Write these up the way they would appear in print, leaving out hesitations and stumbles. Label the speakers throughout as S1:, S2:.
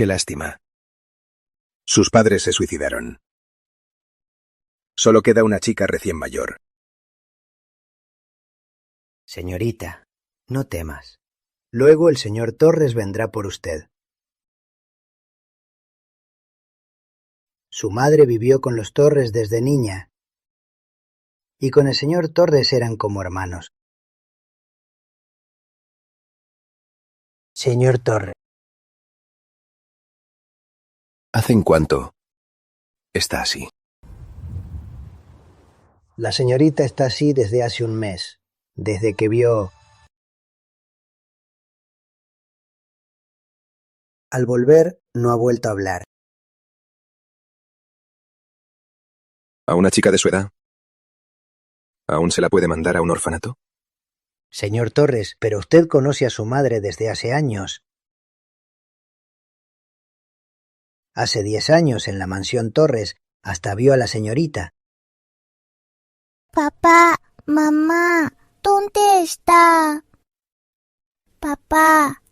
S1: Qué lástima. Sus padres se suicidaron. Solo queda una chica recién mayor.
S2: Señorita, no temas. Luego el señor Torres vendrá por usted. Su madre vivió con los Torres desde niña, y con el señor Torres eran como hermanos. Señor Torres.
S1: ¿Hacen cuánto está así?
S2: La señorita está así desde hace un mes, desde que vio... Al volver, no ha vuelto a hablar.
S1: ¿A una chica de su edad? ¿Aún se la puede mandar a un orfanato?
S2: Señor Torres, pero usted conoce a su madre desde hace años. Hace 10 años, en la mansión Torres, hasta vio a la señorita.
S3: Papá, mamá, ¿dónde está? Papá,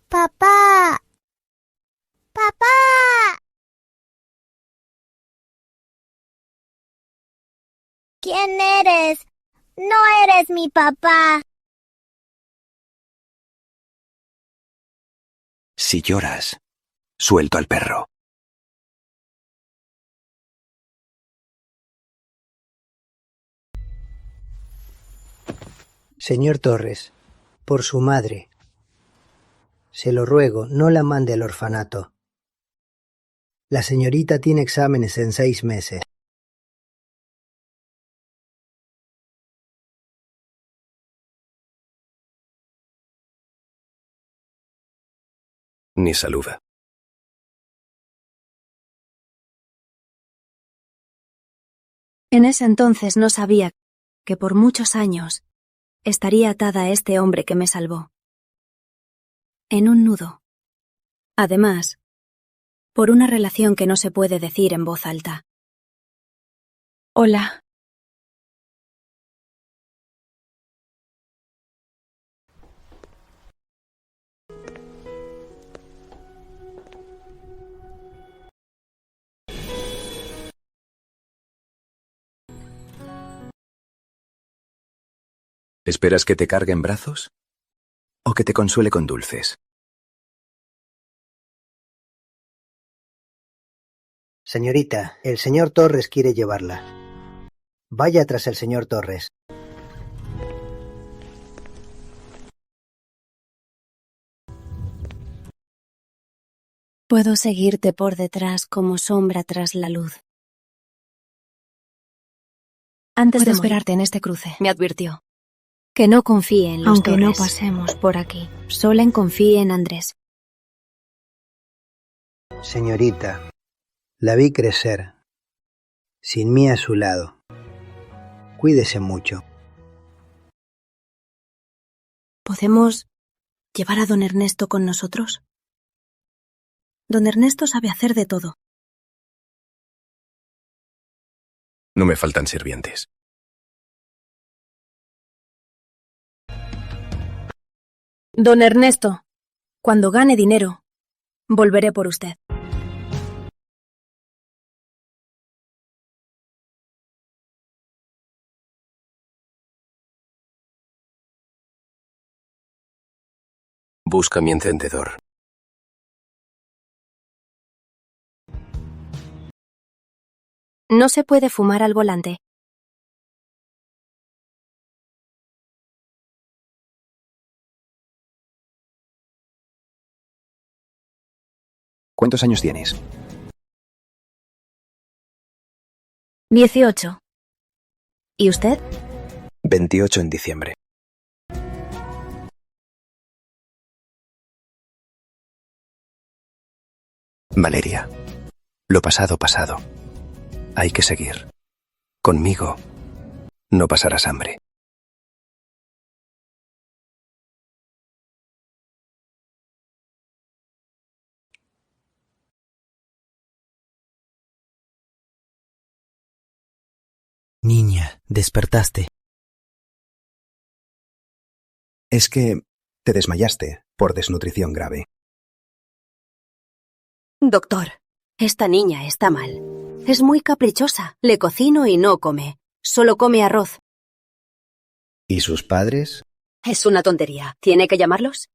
S3: papá, papá. ¿Quién eres? No eres mi papá.
S1: Si lloras, suelto al perro.
S2: Señor Torres, por su madre. Se lo ruego, no la mande al orfanato. La señorita tiene exámenes en 6 meses.
S1: Ni saluda.
S4: En ese entonces no sabía que por muchos años estaría atada a este hombre que me salvó. En un nudo. Además, por una relación que no se puede decir en voz alta. Hola.
S1: ¿Esperas que te cargue en brazos? ¿O que te consuele con dulces?
S2: Señorita, el señor Torres quiere llevarla. Vaya tras el señor Torres.
S4: Puedo seguirte por detrás como sombra tras la luz. Antes de esperarte en este cruce, me advirtió que no confíe en los Torres. Aunque no pasemos por aquí. Solo confíe en Andrés.
S2: Señorita, la vi crecer, sin mí a su lado. Cuídese mucho.
S4: ¿Podemos llevar a don Ernesto con nosotros? Don Ernesto sabe hacer de todo.
S1: No me faltan sirvientes.
S4: Don Ernesto, cuando gane dinero, volveré por usted.
S1: Busca mi encendedor.
S4: No se puede fumar al volante.
S1: ¿Cuántos años tienes?
S4: 18. ¿Y usted?
S1: 28 en diciembre. Valeria, lo pasado, pasado. Hay que seguir. Conmigo no pasarás hambre.
S2: Niña, despertaste.
S1: Es que te desmayaste por desnutrición grave.
S4: Doctor, esta niña está mal. Es muy caprichosa. Le cocino y no come. Solo come arroz.
S5: ¿Y sus padres?
S4: Es una tontería. ¿Tiene que llamarlos?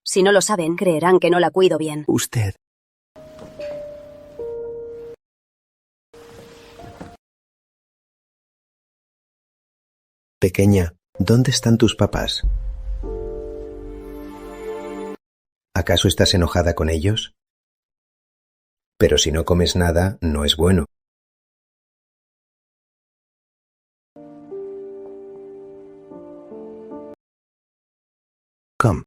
S4: Si no lo saben, creerán que no la cuido bien.
S5: Usted. Pequeña, ¿dónde están tus papás? ¿Acaso estás enojada con ellos? Pero si no comes nada, no es bueno. Come.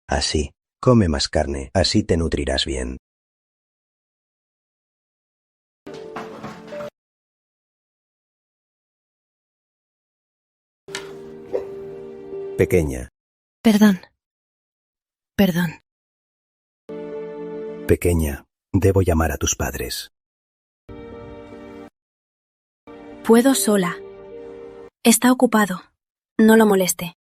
S5: Así, come más carne, así te nutrirás bien. Pequeña,
S4: Perdón. Perdón.
S5: pequeña, debo llamar a tus padres.
S4: Puedo sola. Está ocupado. No lo moleste.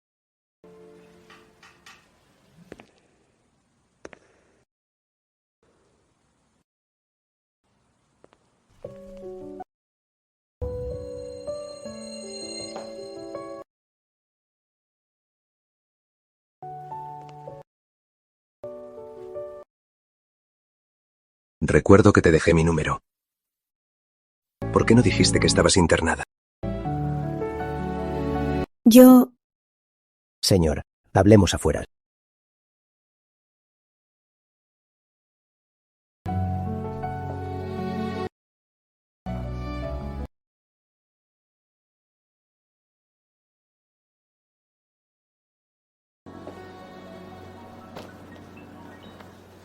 S1: Recuerdo que te dejé mi número. ¿Por qué no dijiste que estabas internada?
S4: Yo...
S5: Señor, hablemos afuera.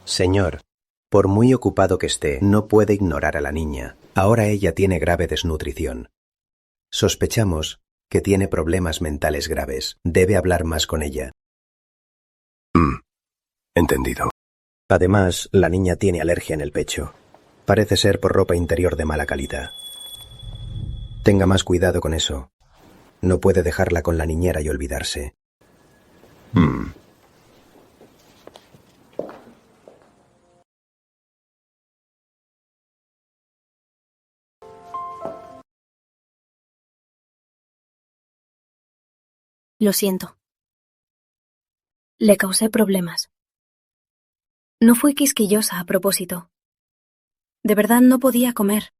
S5: Señor, por muy ocupado que esté, no puede ignorar a la niña. Ahora ella tiene grave desnutrición. Sospechamos que tiene problemas mentales graves. Debe hablar más con ella.
S1: Entendido.
S5: Además, la niña tiene alergia en el pecho. Parece ser por ropa interior de mala calidad. Tenga más cuidado con eso. No puede dejarla con la niñera y olvidarse.
S4: Lo siento. Le causé problemas. No fui quisquillosa a propósito. De verdad no podía comer.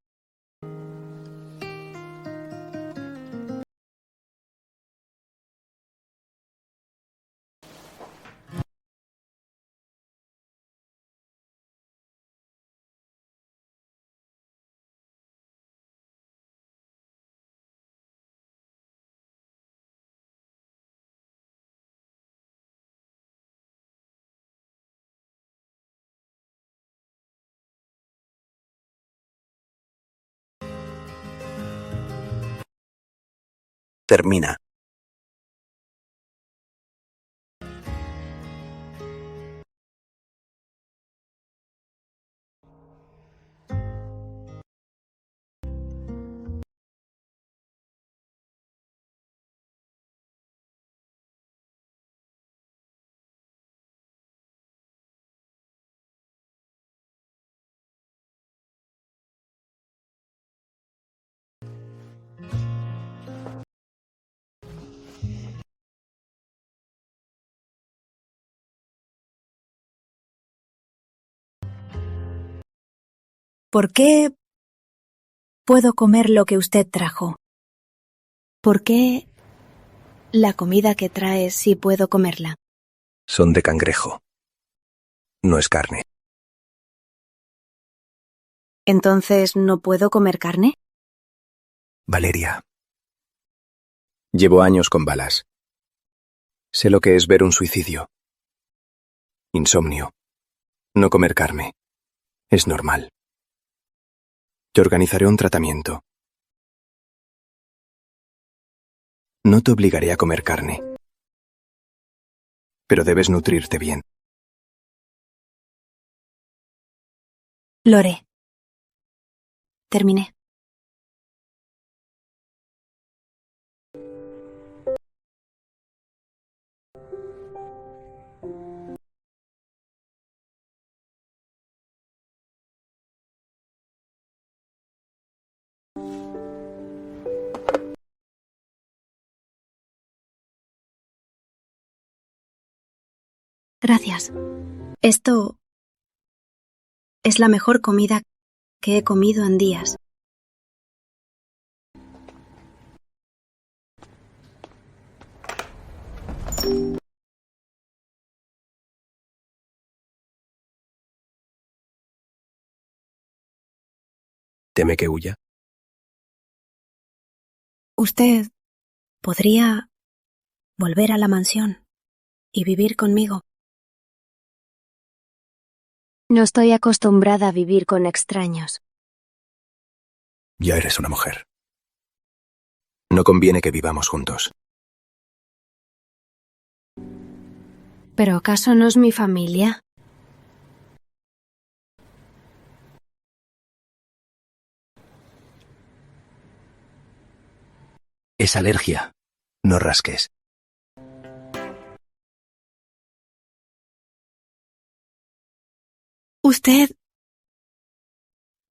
S5: Termina.
S4: ¿Por qué puedo comer lo que usted trajo? ¿Por qué la comida que trae sí puedo comerla?
S1: Son de cangrejo. No es carne.
S4: ¿Entonces no puedo comer carne?
S1: Valeria. Llevo años con balas. Sé lo que es ver un suicidio. Insomnio. No comer carne. Es normal. Te organizaré un tratamiento. No te obligaré a comer carne. Pero debes nutrirte bien.
S4: Lo haré. Terminé. Gracias. Esto es la mejor comida que he comido en días.
S1: ¿Teme que huya?
S4: Usted podría volver a la mansión y vivir conmigo. No estoy acostumbrada a vivir con extraños.
S1: Ya eres una mujer. No conviene que vivamos juntos.
S4: ¿Pero acaso no es mi familia?
S1: Es alergia. No rasques.
S4: Usted...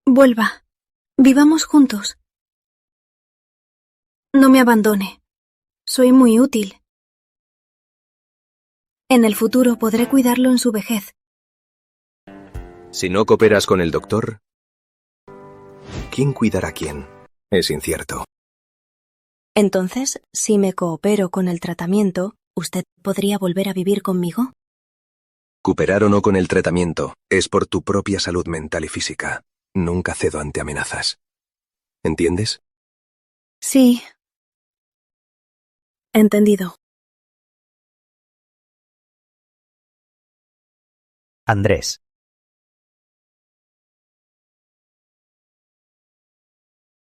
S4: Vuelva. Vivamos juntos. No me abandone. Soy muy útil. En el futuro podré cuidarlo en su vejez.
S1: Si no cooperas con el doctor, ¿quién cuidará a quién? Es incierto.
S4: Entonces, si me coopero con el tratamiento, ¿usted podría volver a vivir conmigo?
S1: Cooperar o no con el tratamiento es por tu propia salud mental y física. Nunca cedo ante amenazas. ¿Entiendes?
S4: Sí. Entendido.
S5: Andrés.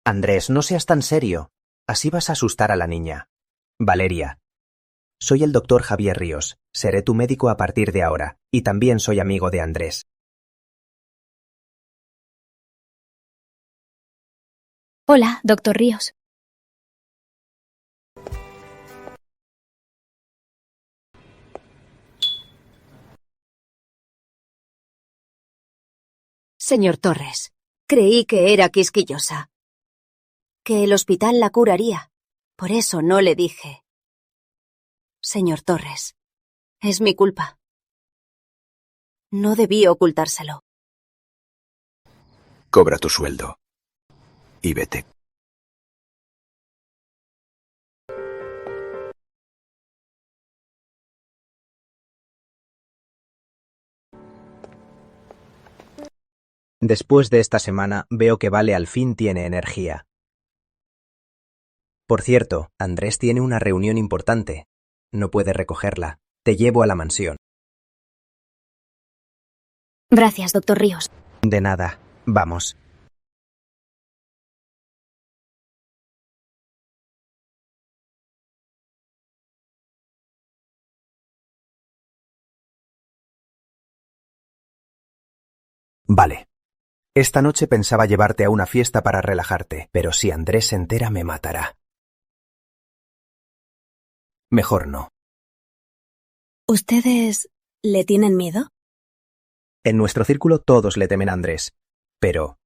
S5: Andrés, no seas tan serio. Así vas a asustar a la niña. Valeria. Soy el doctor Javier Ríos. Seré tu médico a partir de ahora. Y también soy amigo de Andrés.
S4: Hola, doctor Ríos.
S6: Señor Torres, creí que era quisquillosa. Que el hospital la curaría. Por eso no le dije. Señor Torres, es mi culpa. No debí ocultárselo.
S1: Cobra tu sueldo. Y vete.
S5: Después de esta semana, veo que Vale al fin tiene energía. Por cierto, Andrés tiene una reunión importante. No puede recogerla. Te llevo a la mansión.
S4: Gracias, doctor Ríos.
S5: De nada. Vamos. Vale. Esta noche pensaba llevarte a una fiesta para relajarte, pero si Andrés se entera me matará. Mejor no.
S4: ¿Ustedes le tienen miedo?
S5: En nuestro círculo todos le temen a Andrés, pero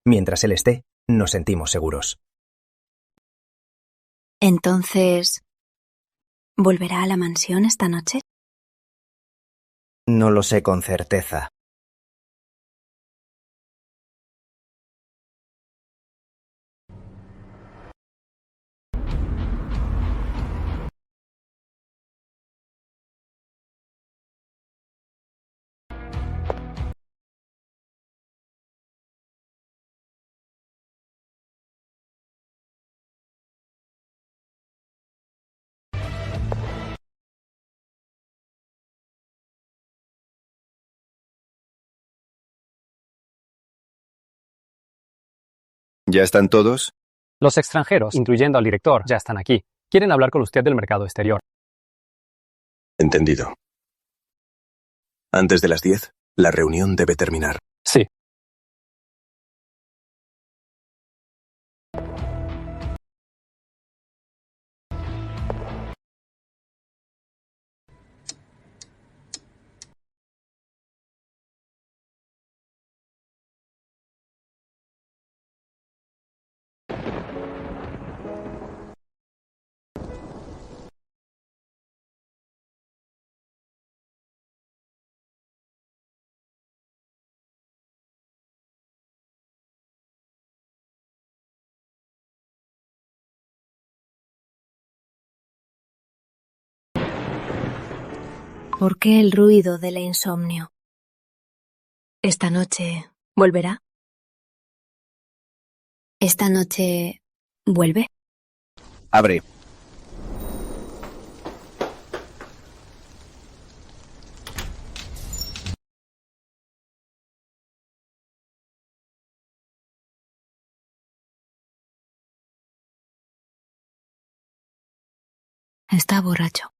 S5: mientras él esté, nos sentimos seguros.
S4: Entonces, ¿volverá a la mansión esta noche?
S5: No lo sé con certeza.
S1: ¿Ya están todos?
S7: Los extranjeros, incluyendo al director, ya están aquí. Quieren hablar con usted del mercado exterior.
S1: Entendido. Antes de las 10, la reunión debe terminar.
S7: Sí.
S4: ¿Por qué el ruido del insomnio? ¿Esta noche volverá? ¿Esta noche vuelve?
S1: Abre.
S4: Está borracho.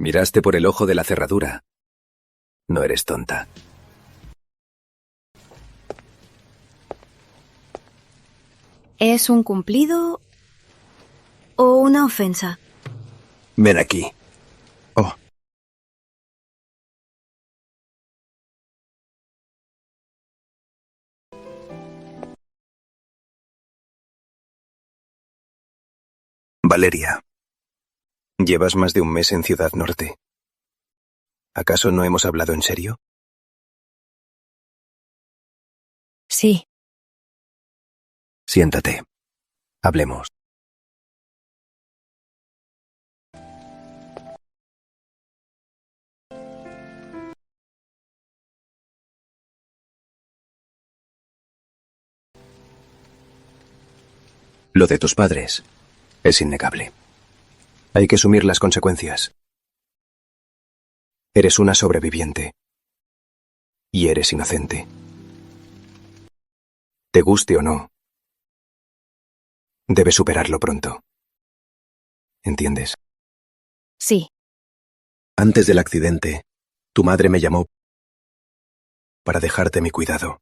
S1: Miraste por el ojo de la cerradura. No eres tonta.
S4: ¿Es un cumplido o una ofensa?
S1: Ven aquí. Oh. Valeria, llevas más de un mes en Ciudad Norte. ¿Acaso no hemos hablado en serio?
S4: Sí.
S1: Siéntate. Hablemos. Lo de tus padres es innegable. Hay que asumir las consecuencias. Eres una sobreviviente. Y eres inocente. Te guste o no, debes superarlo pronto. ¿Entiendes?
S4: Sí.
S1: Antes del accidente, tu madre me llamó para dejarte mi cuidado.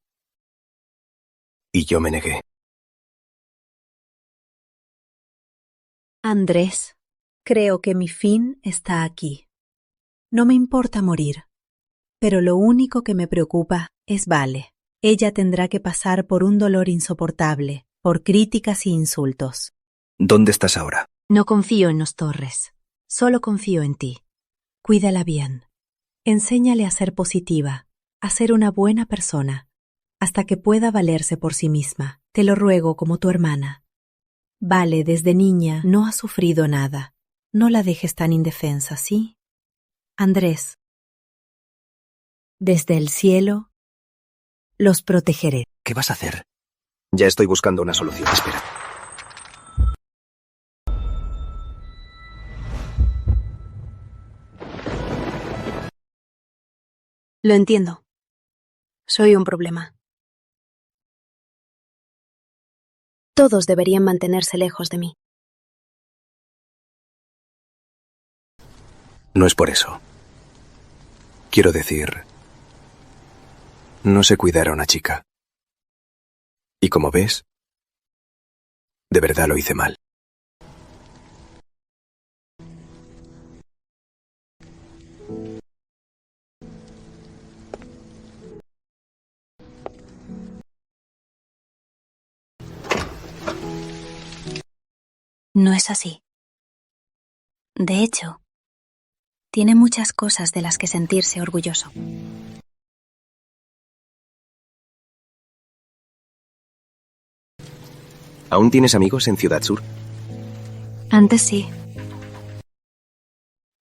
S1: Y yo me negué.
S8: Andrés, creo que mi fin está aquí. No me importa morir, pero lo único que me preocupa es Vale. Ella tendrá que pasar por un dolor insoportable, por críticas y insultos.
S1: ¿Dónde estás ahora?
S8: No confío en los Torres, solo confío en ti. Cuídala bien. Enséñale a ser positiva, a ser una buena persona, hasta que pueda valerse por sí misma. Te lo ruego como tu hermana. Vale, desde niña no ha sufrido nada. No la dejes tan indefensa, ¿sí? Andrés, desde el cielo, los protegeré.
S1: ¿Qué vas a hacer? Ya estoy buscando una solución. Espera.
S4: Lo entiendo. Soy un problema. Todos deberían mantenerse lejos de mí.
S1: No es por eso. Quiero decir, no sé cuidar a una chica. Y como ves, de verdad lo hice mal.
S4: No es así. De hecho, tiene muchas cosas de las que sentirse orgulloso.
S1: ¿Aún tienes amigos en Ciudad Sur?
S4: Antes sí.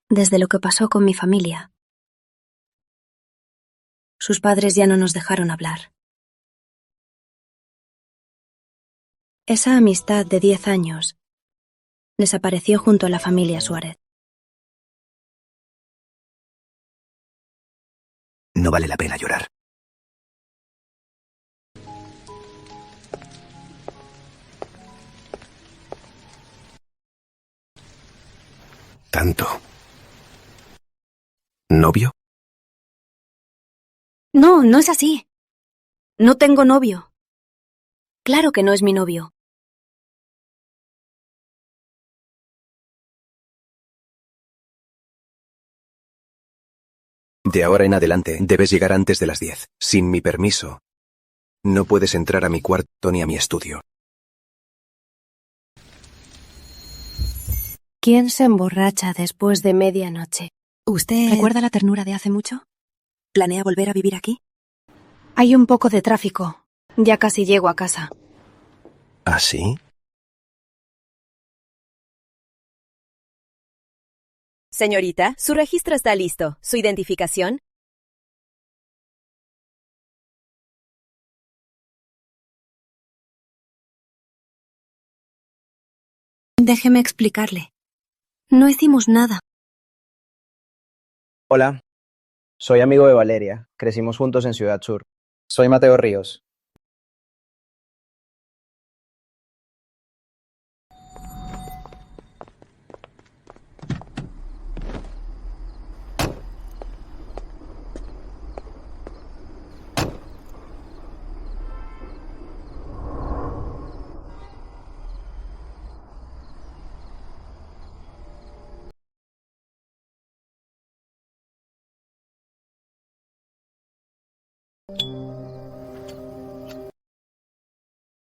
S4: Desde lo que pasó con mi familia. Sus padres ya no nos dejaron hablar. Esa amistad de 10 años desapareció junto a la familia Suárez.
S1: No vale la pena llorar. Tanto. ¿Novio?
S4: No, no es así. No tengo novio. Claro que no es mi novio.
S1: De ahora en adelante debes llegar antes de las 10. Sin mi permiso, no puedes entrar a mi cuarto ni a mi estudio.
S4: ¿Quién se emborracha después de medianoche?
S8: ¿Usted recuerda la ternura de hace mucho? ¿Planea volver a vivir aquí?
S4: Hay un poco de tráfico. Ya casi llego a casa.
S1: ¿Ah, sí?
S6: Señorita, su registro está listo. ¿Su identificación?
S4: Déjeme explicarle. No hicimos nada.
S9: Hola, soy amigo de Valeria. Crecimos juntos en Ciudad Sur. Soy Mateo Ríos.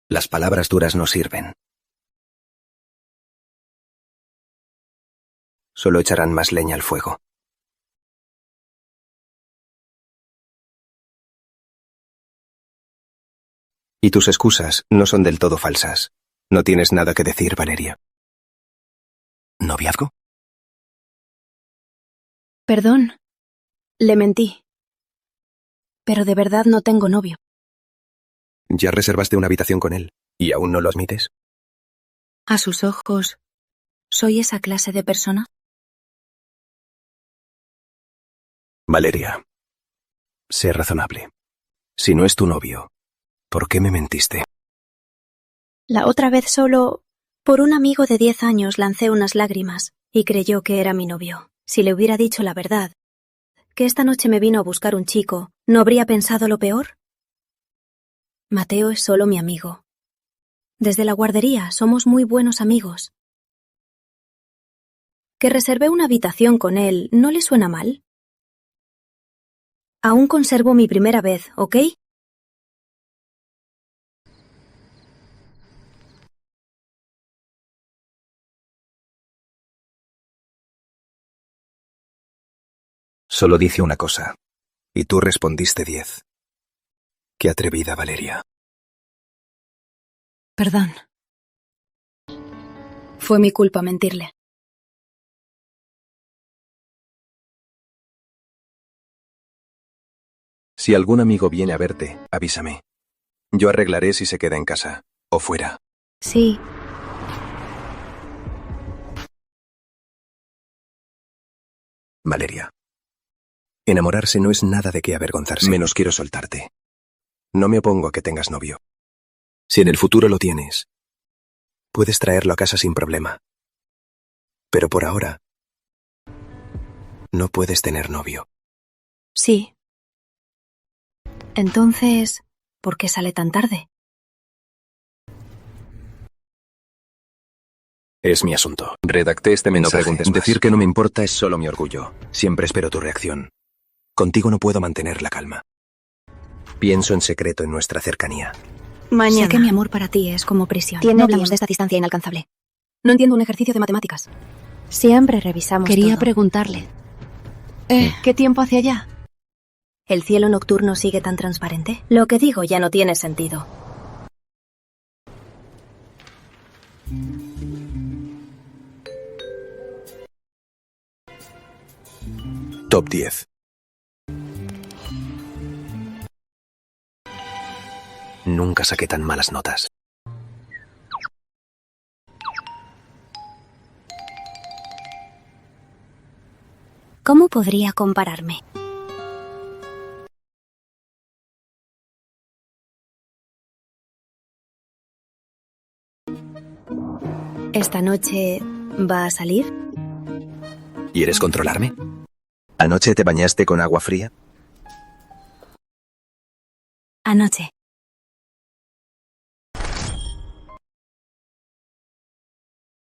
S1: Las palabras duras no sirven. Solo echarán más leña al fuego. Y tus excusas no son del todo falsas. No tienes nada que decir, Valeria. ¿Noviazgo?
S4: Perdón. Le mentí. Pero de verdad no tengo novio.
S1: ¿Ya reservaste una habitación con él y aún no lo admites?
S4: A sus ojos, ¿soy esa clase de persona?
S1: Valeria, sé razonable. Si no es tu novio, ¿por qué me mentiste?
S4: La otra vez solo, por un amigo de 10 años, lancé unas lágrimas y creyó que era mi novio. Si le hubiera dicho la verdad, que esta noche me vino a buscar un chico, ¿no habría pensado lo peor? Mateo es solo mi amigo. Desde la guardería somos muy buenos amigos. Que reservé una habitación con él, ¿no le suena mal? Aún conservo mi primera vez, ¿ok?
S1: Solo dije una cosa, y tú respondiste 10. Qué atrevida, Valeria.
S4: Perdón. Fue mi culpa mentirle.
S1: Si algún amigo viene a verte, avísame. Yo arreglaré si se queda en casa o fuera.
S4: Sí.
S1: Valeria. Enamorarse no es nada de qué avergonzarse. Menos quiero soltarte. No me opongo a que tengas novio. Si en el futuro lo tienes, puedes traerlo a casa sin problema. Pero por ahora, no puedes tener novio.
S4: Sí. Entonces, ¿por qué sale tan tarde?
S1: Es mi asunto. Redacté este mensaje. No preguntes más. Decir que no me importa es solo mi orgullo. Siempre espero tu reacción. Contigo no puedo mantener la calma. Pienso en secreto en nuestra cercanía.
S4: Mañana. Sé que mi amor para ti es como prisión. No hablamos de esta distancia inalcanzable. No entiendo un ejercicio de matemáticas. Siempre revisamos
S6: Quería
S4: todo.
S6: preguntarle. ¿Qué tiempo hace allá?
S4: ¿El cielo nocturno sigue tan transparente? Lo que digo ya no tiene sentido.
S1: Top 10. Nunca saqué tan malas notas.
S4: ¿Cómo podría compararme? ¿Esta noche va a salir?
S1: ¿Quieres controlarme? ¿Anoche te bañaste con agua fría?
S4: Anoche.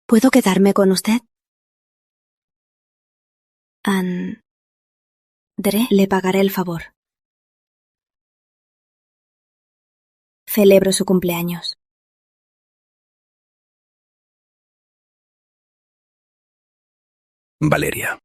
S4: ¿Puedo quedarme con usted? André, le pagaré el favor. Celebro su cumpleaños.
S1: Valeria.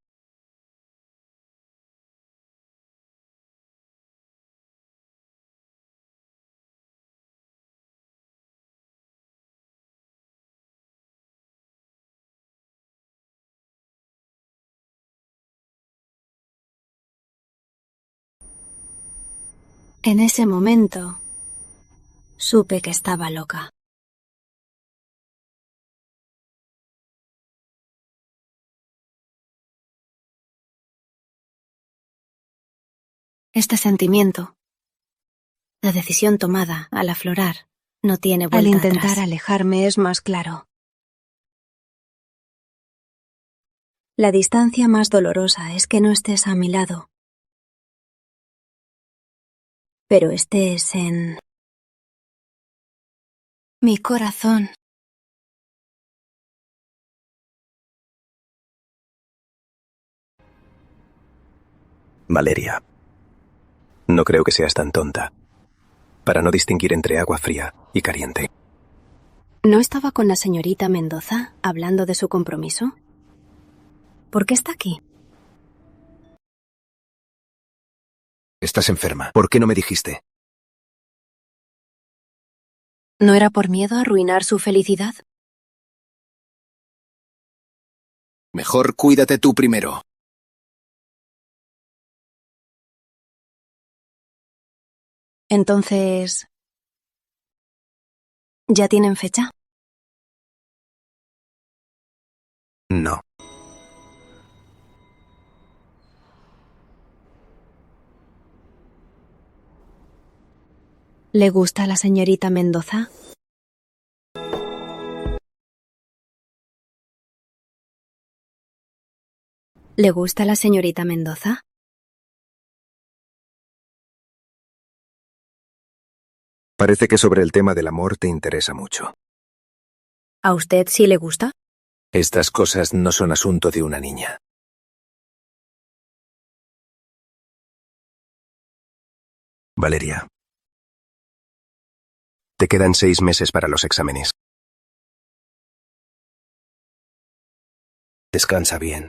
S4: En ese momento, supe que estaba loca. Este sentimiento, la decisión tomada al aflorar, no tiene vuelta
S8: Al intentar
S4: atrás.
S8: alejarme es más claro.
S4: La distancia más dolorosa es que no estés a mi lado, pero estés en mi corazón.
S1: Valeria. No creo que seas tan tonta para no distinguir entre agua fría y caliente.
S4: ¿No estaba con la señorita Mendoza hablando de su compromiso? ¿Por qué está aquí?
S1: Estás enferma. ¿Por qué no me dijiste?
S4: ¿No era por miedo a arruinar su felicidad?
S1: Mejor cuídate tú primero.
S4: Entonces, ¿ya tienen fecha?
S1: No.
S4: ¿Le gusta a la señorita Mendoza? ¿Le gusta a la señorita Mendoza?
S1: Parece que sobre el tema del amor te interesa mucho.
S4: ¿A usted sí le gusta?
S1: Estas cosas no son asunto de una niña. Valeria. Te quedan 6 meses para los exámenes. Descansa bien.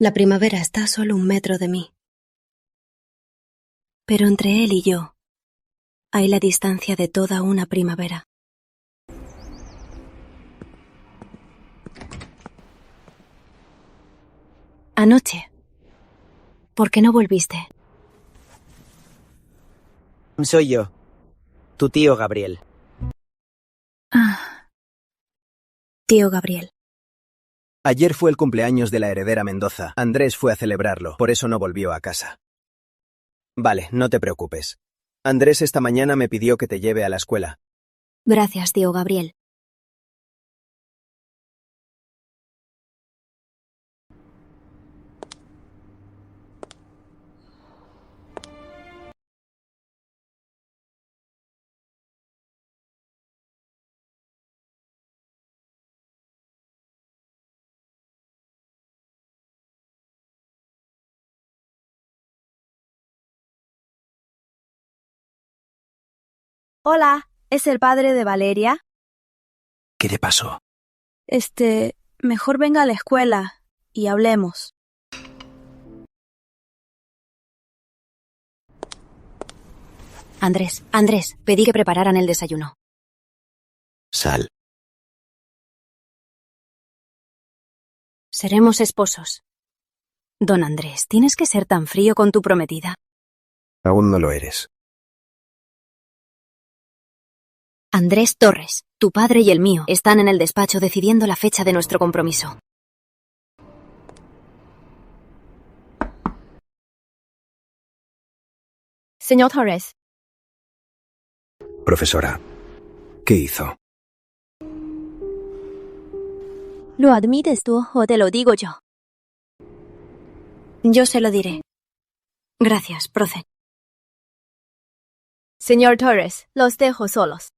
S4: La primavera está a solo 1 metro de mí. Pero entre él y yo hay la distancia de toda una primavera. Anoche, ¿por qué no volviste?
S9: Soy yo, tu tío Gabriel.
S4: Tío Gabriel.
S9: Ayer fue el cumpleaños de la heredera Mendoza. Andrés fue a celebrarlo, por eso no volvió a casa. Vale, no te preocupes. Andrés esta mañana me pidió que te lleve a la escuela.
S4: Gracias, tío Gabriel.
S10: Hola, ¿es el padre de Valeria?
S1: ¿Qué le pasó?
S10: Mejor venga a la escuela y hablemos.
S4: Andrés, pedí que prepararan el desayuno.
S1: Sal.
S4: Seremos esposos. Don Andrés, ¿tienes que ser tan frío con tu prometida?
S1: Aún no lo eres.
S4: Andrés Torres, tu padre y el mío, están en el despacho decidiendo la fecha de nuestro compromiso.
S10: Señor Torres.
S1: Profesora, ¿qué hizo?
S10: ¿Lo admites tú o te lo digo yo?
S4: Yo se lo diré. Gracias, profe.
S10: Señor Torres, los dejo solos.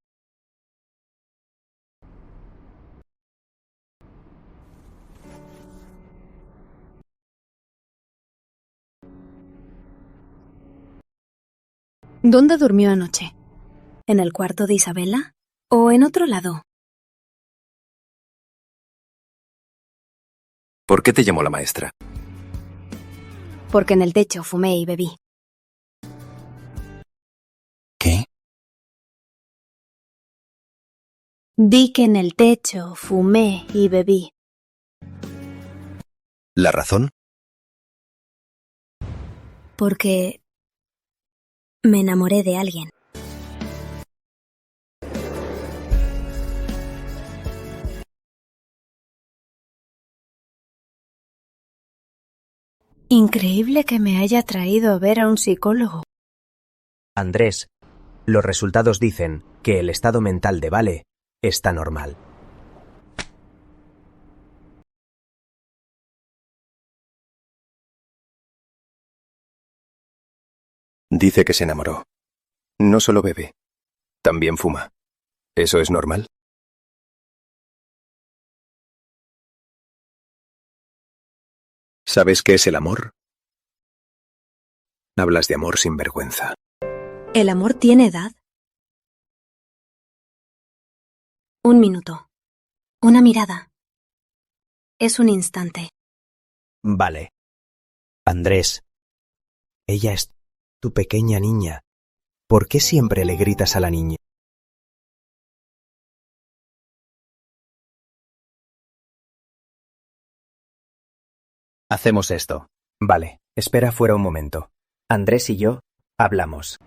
S4: ¿Dónde durmió anoche? ¿En el cuarto de Isabela? ¿O en otro lado?
S1: ¿Por qué te llamó la maestra?
S4: Porque en el techo fumé y bebí.
S1: ¿Qué?
S4: Di que en el techo fumé y bebí.
S1: ¿La razón?
S4: Porque me enamoré de alguien. Increíble que me haya traído a ver a un psicólogo.
S5: Andrés, los resultados dicen que el estado mental de Vale está normal.
S1: Dice que se enamoró. No solo bebe, también fuma. ¿Eso es normal? ¿Sabes qué es el amor? Hablas de amor sin vergüenza.
S4: ¿El amor tiene edad? Un minuto. Una mirada. Es un instante.
S5: Vale. Andrés, ella es tu pequeña niña. ¿Por qué siempre le gritas a la niña? Hacemos esto. Vale, espera fuera un momento. Andrés y yo hablamos.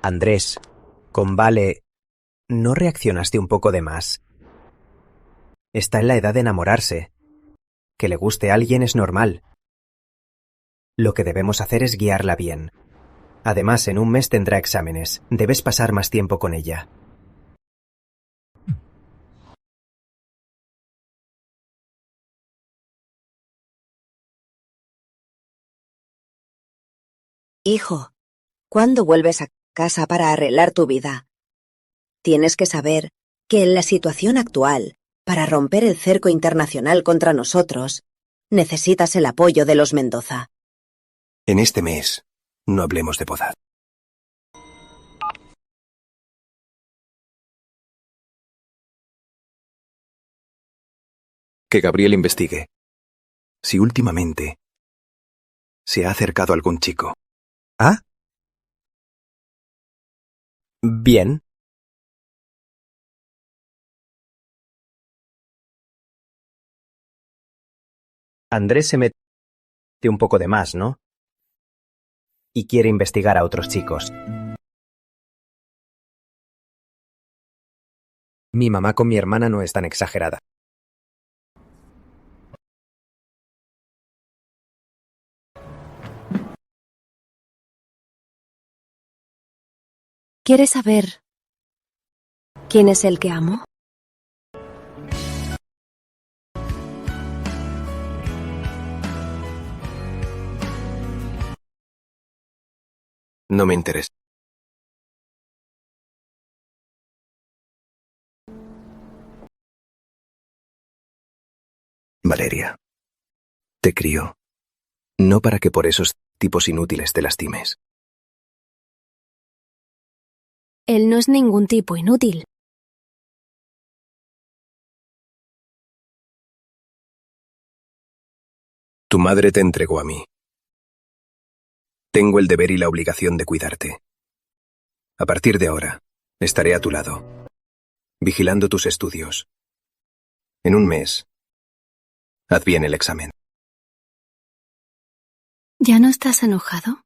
S5: Andrés, con Vale, ¿no reaccionaste un poco de más? Está en la edad de enamorarse. Que le guste a alguien es normal. Lo que debemos hacer es guiarla bien. Además, en un mes tendrá exámenes. Debes pasar más tiempo con ella.
S6: Hijo, ¿cuándo vuelves a casa para arreglar tu vida? Tienes que saber que en la situación actual, para romper el cerco internacional contra nosotros, necesitas el apoyo de los Mendoza.
S1: En este mes, no hablemos de boda. Que Gabriel investigue si últimamente se ha acercado algún chico.
S5: ¿Ah? Bien. Andrés se mete un poco de más, ¿no? Y quiere investigar a otros chicos. Mi mamá con mi hermana no es tan exagerada.
S4: ¿Quieres saber quién es el que amo?
S1: No me interesa. Valeria, te crío, no para que por esos tipos inútiles te lastimes.
S4: Él no es ningún tipo inútil.
S1: Tu madre te entregó a mí. Tengo el deber y la obligación de cuidarte. A partir de ahora, estaré a tu lado, vigilando tus estudios. En un mes, haz bien el examen.
S4: ¿Ya no estás enojado?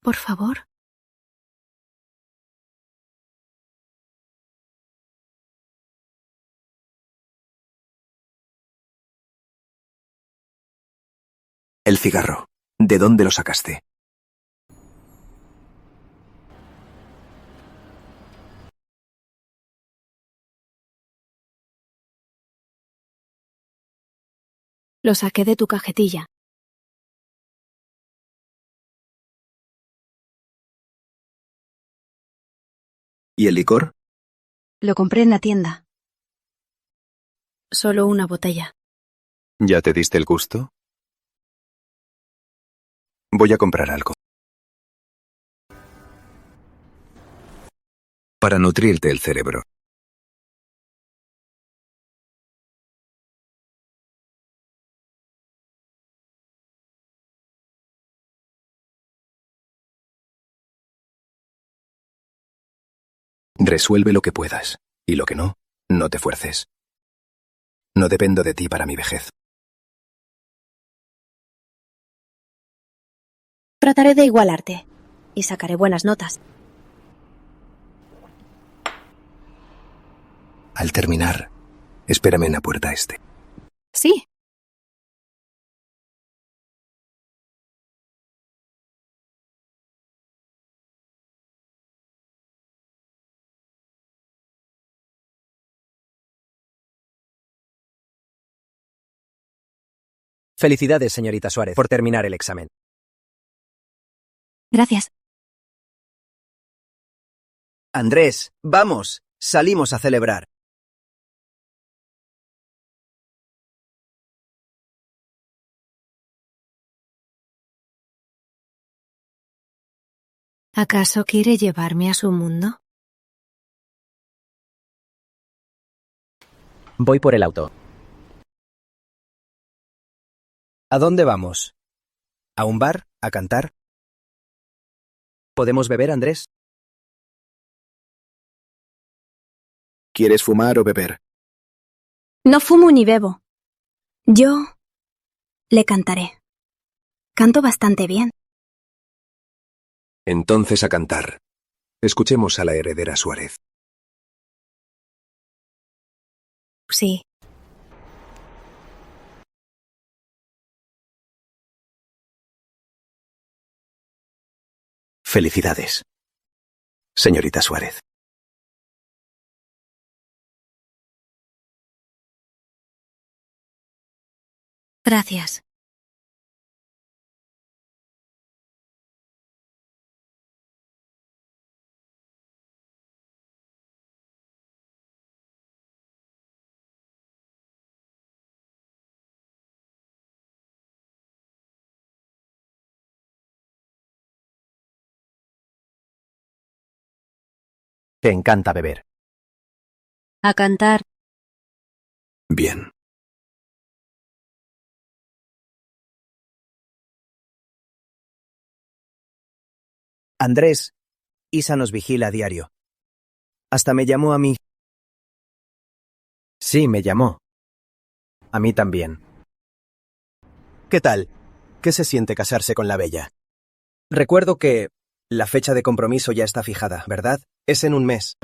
S4: Por favor.
S1: El cigarro. ¿De dónde lo sacaste?
S4: Lo saqué de tu cajetilla.
S1: ¿Y el licor?
S4: Lo compré en la tienda. Solo una botella.
S1: ¿Ya te diste el gusto? Voy a comprar algo. Para nutrirte el cerebro. Resuelve lo que puedas, y lo que no, no te fuerces. No dependo de ti para mi vejez.
S4: Trataré de igualarte. Y sacaré buenas notas.
S1: Al terminar, espérame en la puerta este.
S4: Sí.
S9: Felicidades, señorita Suárez, por terminar el examen.
S4: Gracias.
S9: Andrés, vamos, salimos a celebrar.
S4: ¿Acaso quiere llevarme a su mundo?
S9: Voy por el auto. ¿A dónde vamos? ¿A un bar? ¿A cantar? ¿Podemos beber, Andrés?
S1: ¿Quieres fumar o beber?
S4: No fumo ni bebo. Yo le cantaré. Canto bastante bien.
S1: Entonces a cantar. Escuchemos a la heredera Suárez.
S4: Sí.
S1: Felicidades, señorita Suárez.
S4: Gracias.
S9: Te encanta beber.
S6: A cantar.
S1: Bien.
S9: Andrés, Isa nos vigila a diario. Hasta me llamó a mí. Sí, me llamó. A mí también. ¿Qué tal? ¿Qué se siente casarse con la bella? Recuerdo que la fecha de compromiso ya está fijada, ¿verdad? Es en un mes.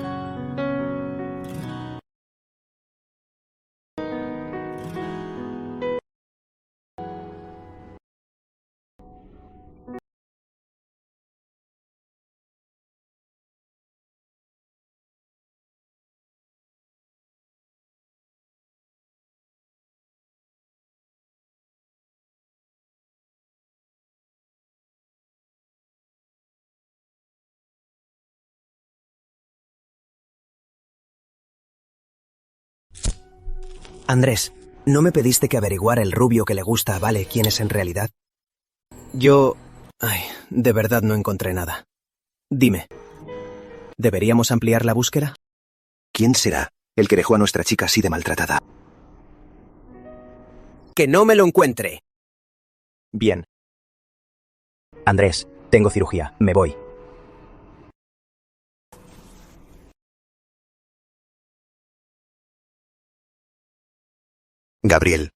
S9: Andrés, ¿no me pediste que averiguara el rubio que le gusta a Vale quién es en realidad? Yo... de verdad no encontré nada. Dime, ¿deberíamos ampliar la búsqueda?
S1: ¿Quién será el que dejó a nuestra chica así de maltratada?
S9: ¡Que no me lo encuentre! Bien. Andrés, tengo cirugía. Me voy.
S1: Gabriel,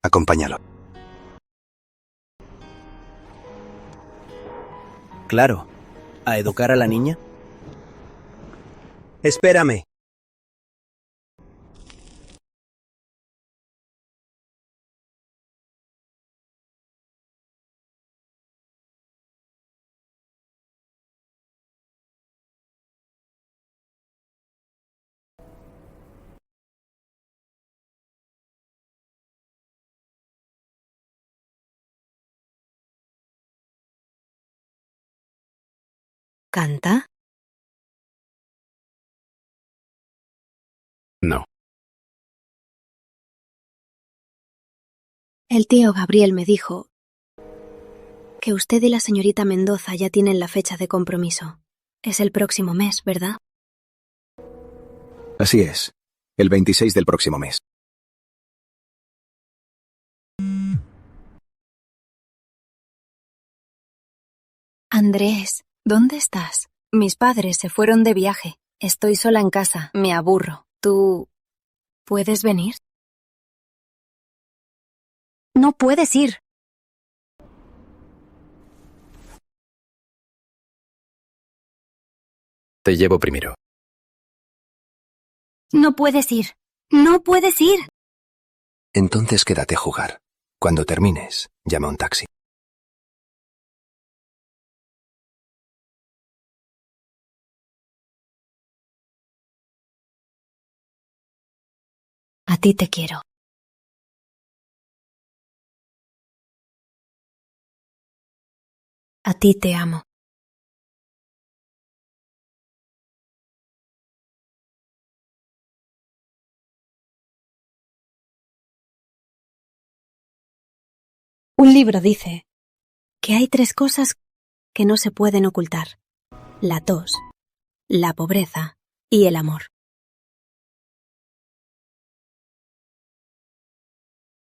S1: acompáñalo.
S9: Claro. ¿A educar a la niña? Espérame.
S4: ¿Canta?
S1: No.
S4: El tío Gabriel me dijo que usted y la señorita Mendoza ya tienen la fecha de compromiso. Es el próximo mes, ¿verdad?
S1: Así es. El 26 del próximo mes.
S4: Andrés, ¿dónde estás? Mis padres se fueron de viaje. Estoy sola en casa. Me aburro. ¿Tú puedes venir? No puedes ir.
S1: Te llevo primero.
S4: No puedes ir. No puedes ir.
S1: Entonces quédate a jugar. Cuando termines, llama un taxi.
S4: A ti te quiero. A ti te amo. Un libro dice que hay 3 cosas que no se pueden ocultar: la tos, la pobreza y el amor.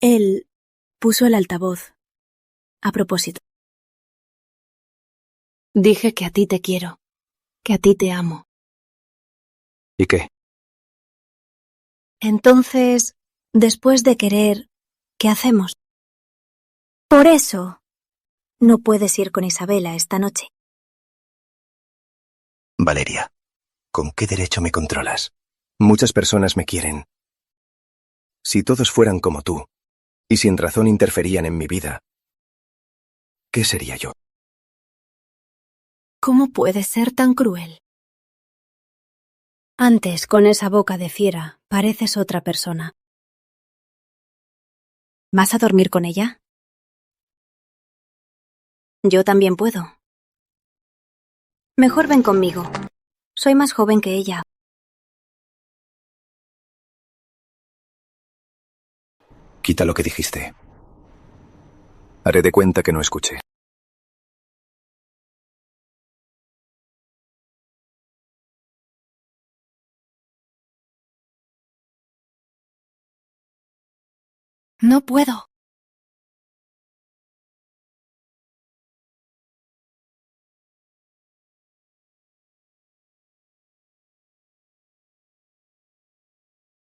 S4: Él puso el altavoz. A propósito. Dije que a ti te quiero, que a ti te amo.
S1: ¿Y qué?
S4: Entonces, después de querer, ¿qué hacemos? Por eso, no puedes ir con Isabela esta noche.
S1: Valeria, ¿con qué derecho me controlas? Muchas personas me quieren. Si todos fueran como tú, y sin razón interferían en mi vida, ¿qué sería yo?
S4: ¿Cómo puedes ser tan cruel? Antes, con esa boca de fiera, pareces otra persona. ¿Vas a dormir con ella? Yo también puedo. Mejor ven conmigo. Soy más joven que ella.
S1: Quita lo que dijiste. Haré de cuenta que no escuché.
S4: No puedo.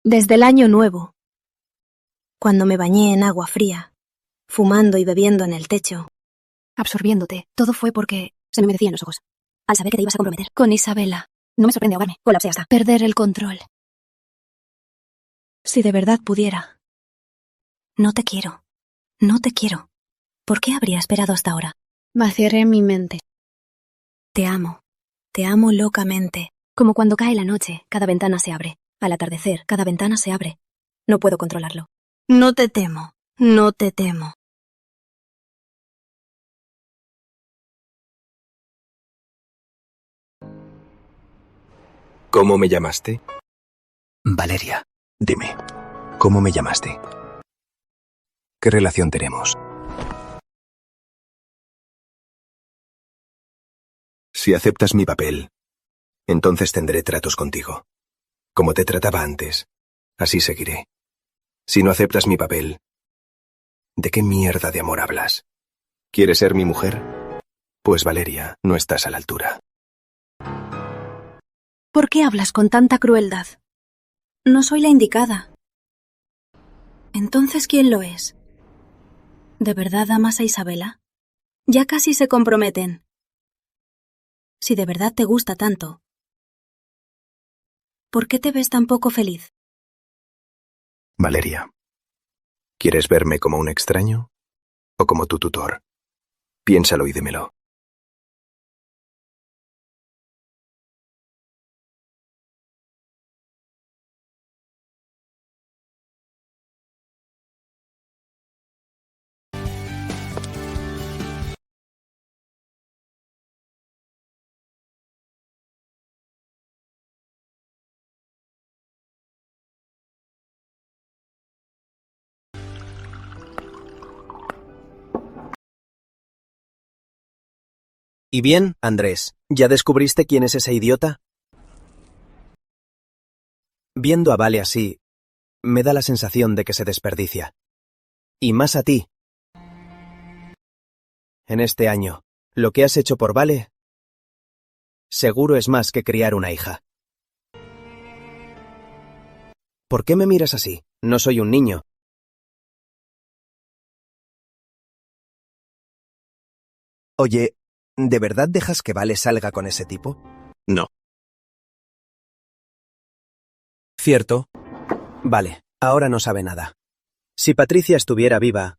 S4: Desde el año nuevo, cuando me bañé en agua fría, fumando y bebiendo en el techo, absorbiéndote, todo fue porque se me humedecían los ojos. Al saber que te ibas a comprometer con Isabela, no me sorprende ahogarme, colapsé hasta perder el control. Si de verdad pudiera. No te quiero. No te quiero. ¿Por qué habría esperado hasta ahora? Vaciaré mi mente. Te amo. Te amo locamente. Como cuando cae la noche, cada ventana se abre. Al atardecer, cada ventana se abre. No puedo controlarlo. No te temo. No te temo.
S1: ¿Cómo me llamaste? Valeria, dime, ¿cómo me llamaste? ¿Qué relación tenemos? Si aceptas mi papel, entonces tendré tratos contigo. Como te trataba antes, así seguiré. Si no aceptas mi papel, ¿de qué mierda de amor hablas? ¿Quieres ser mi mujer? Pues Valeria, no estás a la altura.
S4: ¿Por qué hablas con tanta crueldad? No soy la indicada. ¿Entonces quién lo es? ¿De verdad amas a Isabela? Ya casi se comprometen. Si de verdad te gusta tanto, ¿por qué te ves tan poco feliz?
S1: Valeria, ¿quieres verme como un extraño o como tu tutor? Piénsalo y dímelo.
S9: ¿Y bien, Andrés? ¿Ya descubriste quién es ese idiota? Viendo a Vale así, me da la sensación de que se desperdicia. Y más a ti. En este año, lo que has hecho por Vale, seguro es más que criar una hija. ¿Por qué me miras así? No soy un niño.
S1: Oye, ¿de verdad dejas que Vale salga con ese tipo?
S5: No.
S9: Cierto. Vale, ahora no sabe nada. Si Patricia estuviera viva,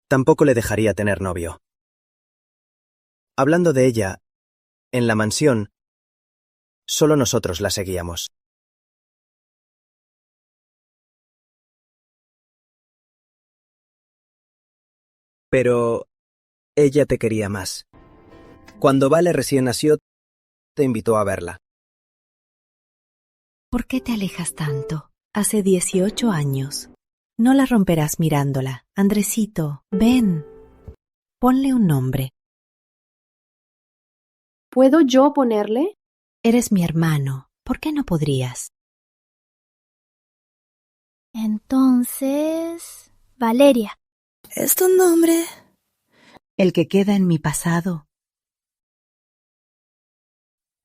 S9: tampoco le dejaría tener novio. Hablando de ella, en la mansión, solo nosotros la seguíamos. Pero ella te quería más. Cuando Vale recién nació, te invitó a verla.
S8: ¿Por qué te alejas tanto? Hace 18 años. No la romperás mirándola. Andresito, ven. Ponle un nombre.
S11: ¿Puedo yo ponerle?
S8: Eres mi hermano. ¿Por qué no podrías?
S3: Entonces... Valeria.
S10: ¿Es tu nombre?
S8: El que queda en mi pasado.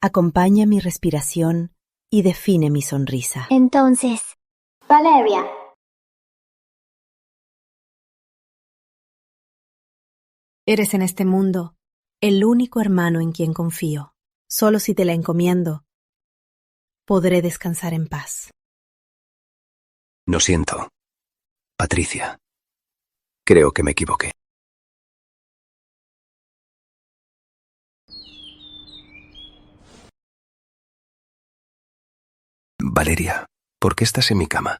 S8: Acompaña mi respiración y define mi sonrisa.
S3: Entonces... Valeria.
S8: Eres en este mundo el único hermano en quien confío. Solo si te la encomiendo, podré descansar en paz.
S1: Lo siento, Patricia. Creo que me equivoqué. Valeria, ¿por qué estás en mi cama?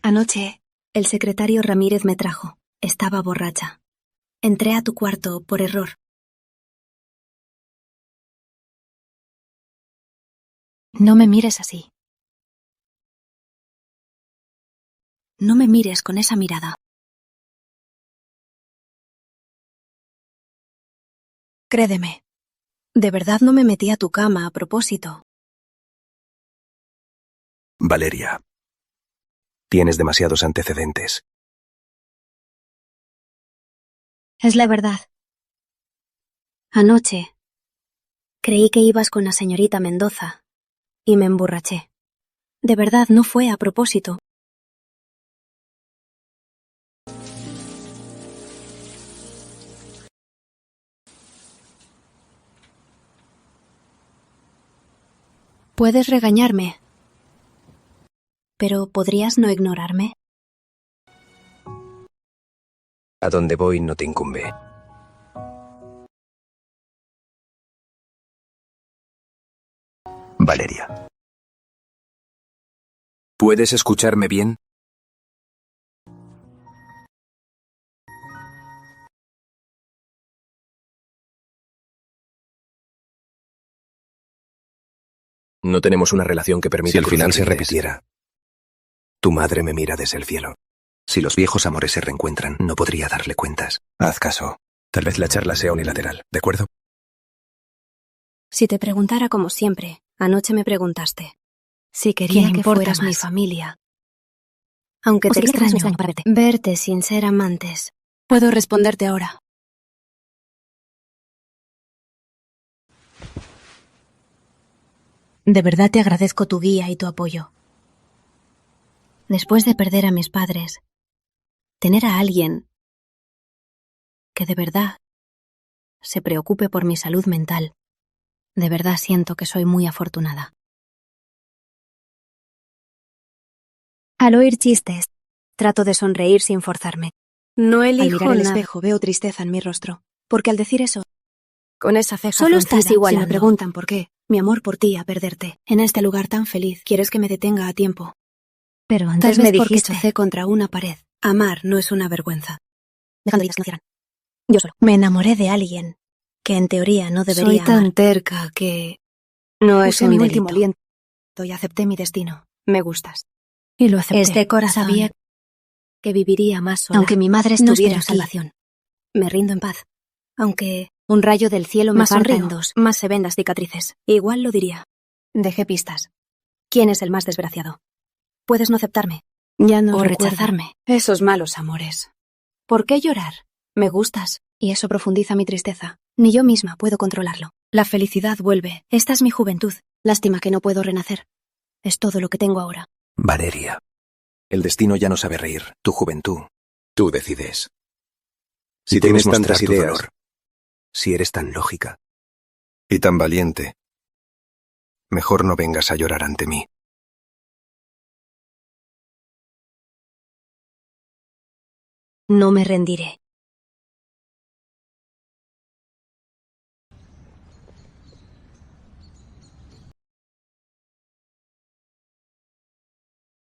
S4: Anoche, el secretario Ramírez me trajo. Estaba borracha. Entré a tu cuarto por error. No me mires así. No me mires con esa mirada. Créeme, de verdad no me metí a tu cama a propósito.
S1: Valeria, tienes demasiados antecedentes.
S4: Es la verdad. Anoche, creí que ibas con la señorita Mendoza y me emborraché. De verdad, no fue a propósito. Puedes regañarme, pero ¿podrías no ignorarme?
S1: A donde voy no te incumbe. Valeria. ¿Puedes escucharme bien? No tenemos una relación que permita...
S5: Si el final se
S1: límites.
S5: repitiera.
S1: Tu madre me mira desde el cielo. Si los viejos amores se reencuentran, no podría darle cuentas. Haz caso. Tal vez la charla sea unilateral, ¿de acuerdo?
S4: Si te preguntara como siempre, anoche me preguntaste si quería que fueras mi familia. Aunque te extraño verte sin ser amantes. Puedo responderte ahora. De verdad te agradezco tu guía y tu apoyo. Después de perder a mis padres, tener a alguien que de verdad se preocupe por mi salud mental, de verdad siento que soy muy afortunada. Al oír chistes, trato de sonreír sin forzarme. No elijo
S10: Al mirar el
S4: nada.
S10: espejo veo tristeza en mi rostro.
S4: Porque al decir eso,
S10: Con esa ceja
S4: solo
S10: fruncida,
S4: estás igual. Si me
S10: igualando.
S4: preguntan por qué, mi amor por ti a perderte, en este lugar tan feliz, quieres que me detenga a tiempo.
S10: Pero
S4: Tal
S10: antes
S4: vez
S10: me
S4: porque
S10: dijiste...
S4: chocé contra una pared. Amar no es una vergüenza. Dejando heridas que no cierran. Yo solo. Me enamoré de alguien que en teoría no debería
S10: Soy tan
S4: amar. Terca que no es
S10: Usé
S4: un
S10: mi
S4: último
S10: delito.
S4: aliento y acepté mi destino. Me gustas.
S10: Y lo acepté.
S4: Este corazón sabía que viviría más sola.
S10: Aunque mi madre
S4: No
S10: estuviera
S4: espero
S10: aquí.
S4: salvación. Me rindo en paz. Aunque un rayo del cielo me
S10: Más
S4: parta en
S10: sonrío,
S4: dos.
S10: más se ven las cicatrices.
S4: Igual lo diría. Dejé pistas. ¿Quién es el más desgraciado? Puedes no aceptarme.
S10: Ya no
S4: o
S10: recuerdo.
S4: rechazarme. Esos malos amores. ¿Por qué llorar? Me gustas. Y eso profundiza mi tristeza. Ni yo misma puedo controlarlo. La felicidad vuelve. Esta es mi juventud. Lástima que no puedo renacer. Es todo lo que tengo ahora.
S1: Valeria, el destino ya no sabe reír. Tu juventud. Tú decides. Si tienes tantas ideas, si eres tan lógica y tan valiente, mejor no vengas a llorar ante mí.
S4: No me rendiré.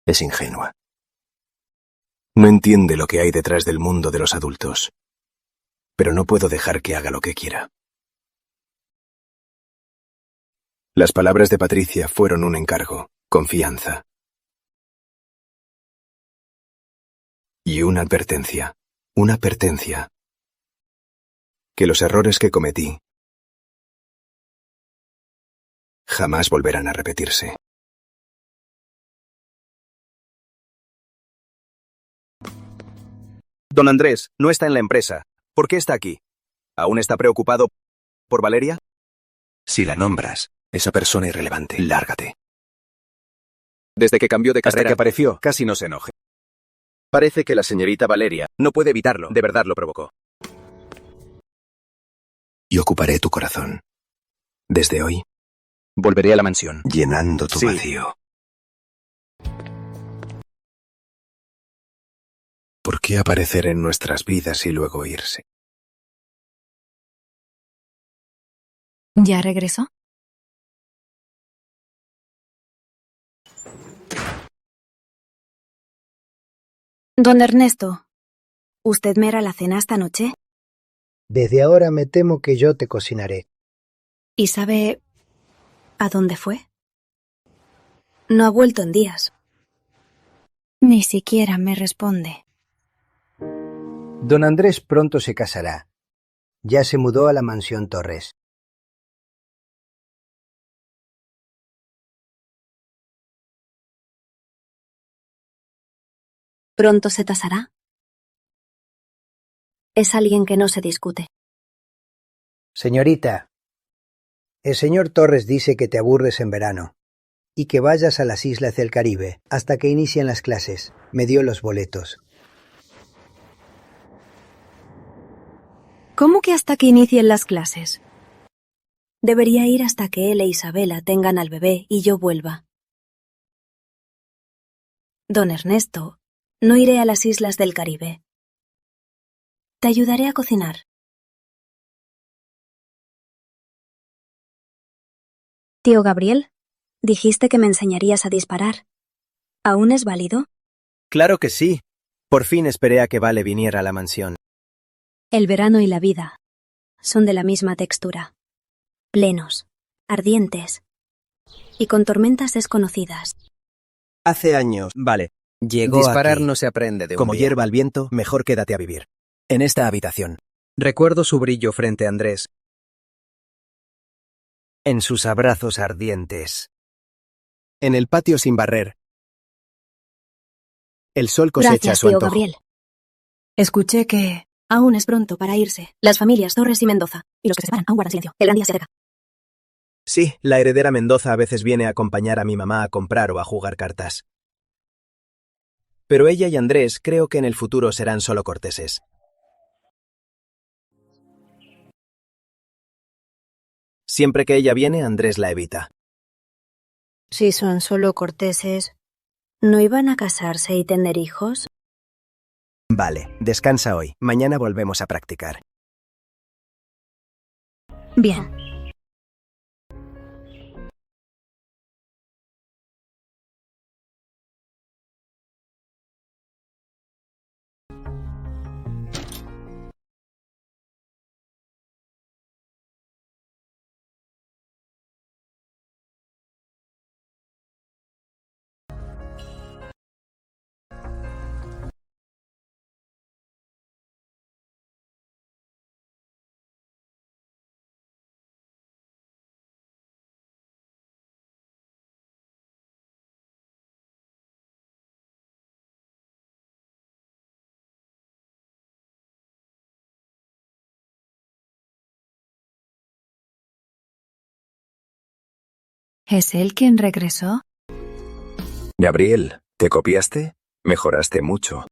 S1: Es ingenua. No entiende lo que hay detrás del mundo de los adultos. Pero no puedo dejar que haga lo que quiera. Las palabras de Patricia fueron un encargo, confianza. Y una advertencia. Una advertencia. Que los errores que cometí jamás volverán a repetirse.
S9: Don Andrés no está en la empresa. ¿Por qué está aquí? ¿Aún está preocupado por Valeria?
S1: Si la nombras, esa persona irrelevante, lárgate.
S9: Desde que cambió de carrera,
S1: Hasta que apareció,
S9: casi no se enoje. Parece que la señorita Valeria no puede evitarlo. De verdad lo provocó.
S1: Y ocuparé tu corazón. Desde hoy,
S9: Volveré a la mansión.
S1: llenando tu
S9: Sí.
S1: vacío. ¿Por qué aparecer en nuestras vidas y luego irse?
S4: ¿Ya regresó? Don Ernesto, ¿usted me hará la cena esta noche?
S2: Desde ahora me temo que yo te cocinaré.
S4: ¿Y sabe a dónde fue? No ha vuelto en días. Ni siquiera me responde.
S2: Don Andrés pronto se casará. Ya se mudó a la mansión Torres.
S4: ¿Pronto se tasará? Es alguien que no se discute.
S2: Señorita, el señor Torres dice que te aburres en verano y que vayas a las islas del Caribe hasta que inician las clases. Me dio los boletos.
S4: ¿Cómo que hasta que inicien las clases? Debería ir hasta que él e Isabela tengan al bebé y yo vuelva. Don Ernesto, no iré a las islas del Caribe. Te ayudaré a cocinar. Tío Gabriel, dijiste que me enseñarías a disparar. ¿Aún es válido?
S9: Claro que sí. Por fin esperé a que Vale viniera a la mansión.
S4: El verano y la vida son de la misma textura. Plenos, ardientes y con tormentas desconocidas.
S9: Hace años, Vale.
S5: Llegó
S9: Disparar
S5: aquí.
S9: no se aprende de un
S5: Como
S9: día.
S5: hierba al viento, mejor quédate a vivir. En esta habitación.
S9: Recuerdo su brillo frente a Andrés.
S5: En sus abrazos ardientes. En el patio sin barrer. El sol cosecha
S4: Gracias,
S5: su
S4: tío
S5: antojo.
S4: Gabriel. Escuché que aún es pronto para irse. Las familias Torres y Mendoza y los que se separan aún guardan silencio. El gran día se acerca.
S9: Sí, la heredera Mendoza a veces viene a acompañar a mi mamá a comprar o a jugar cartas. Pero ella y Andrés creo que en el futuro serán solo corteses. Siempre que ella viene, Andrés la evita.
S4: Si son solo corteses, ¿no iban a casarse y tener hijos?
S5: Vale, descansa hoy. Mañana volvemos a practicar.
S4: Bien. ¿Es él quien regresó?
S1: Gabriel, ¿te copiaste? Mejoraste mucho.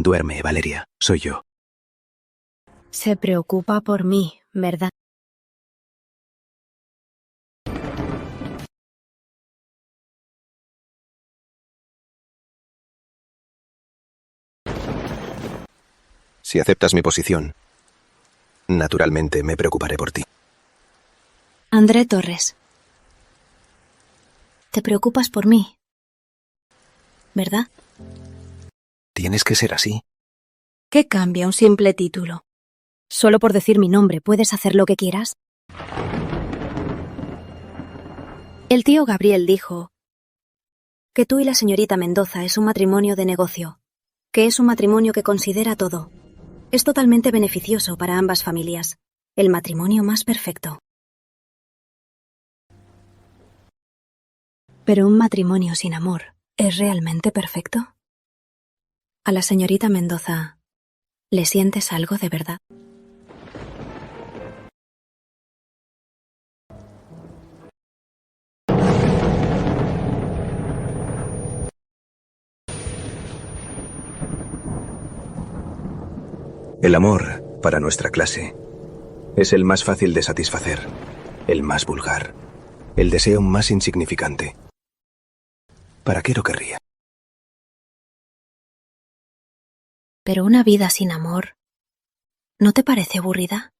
S1: Duerme, Valeria. Soy yo.
S4: Se preocupa por mí, ¿verdad?
S1: Si aceptas mi posición, naturalmente me preocuparé por ti.
S4: André Torres. Te preocupas por mí, ¿verdad?
S1: Tienes que ser así.
S4: ¿Qué cambia un simple título? Solo por decir mi nombre, ¿puedes hacer lo que quieras? El tío Gabriel dijo que tú y la señorita Mendoza es un matrimonio de negocio, que es un matrimonio que considera todo. Es totalmente beneficioso para ambas familias. El matrimonio más perfecto. Pero un matrimonio sin amor, ¿es realmente perfecto? A la señorita Mendoza, ¿le sientes algo de verdad?
S1: El amor, para nuestra clase, es el más fácil de satisfacer, el más vulgar, el deseo más insignificante. ¿Para qué lo querría?
S4: Pero una vida sin amor, ¿no te parece aburrida?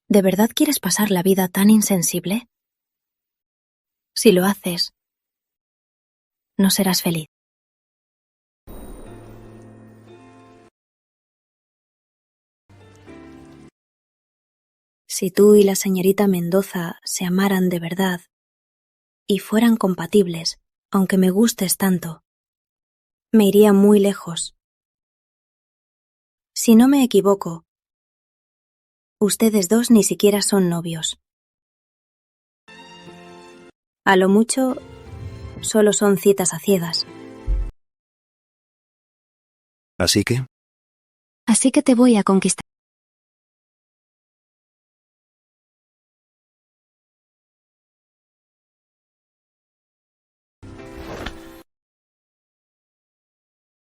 S4: ¿De verdad quieres pasar la vida tan insensible? Si lo haces, no serás feliz. Si tú y la señorita Mendoza se amaran de verdad y fueran compatibles, aunque me gustes tanto, me iría muy lejos. Si no me equivoco, ustedes dos ni siquiera son novios. A lo mucho, solo son citas a ciegas.
S1: ¿Así que?
S4: Así que te voy a conquistar.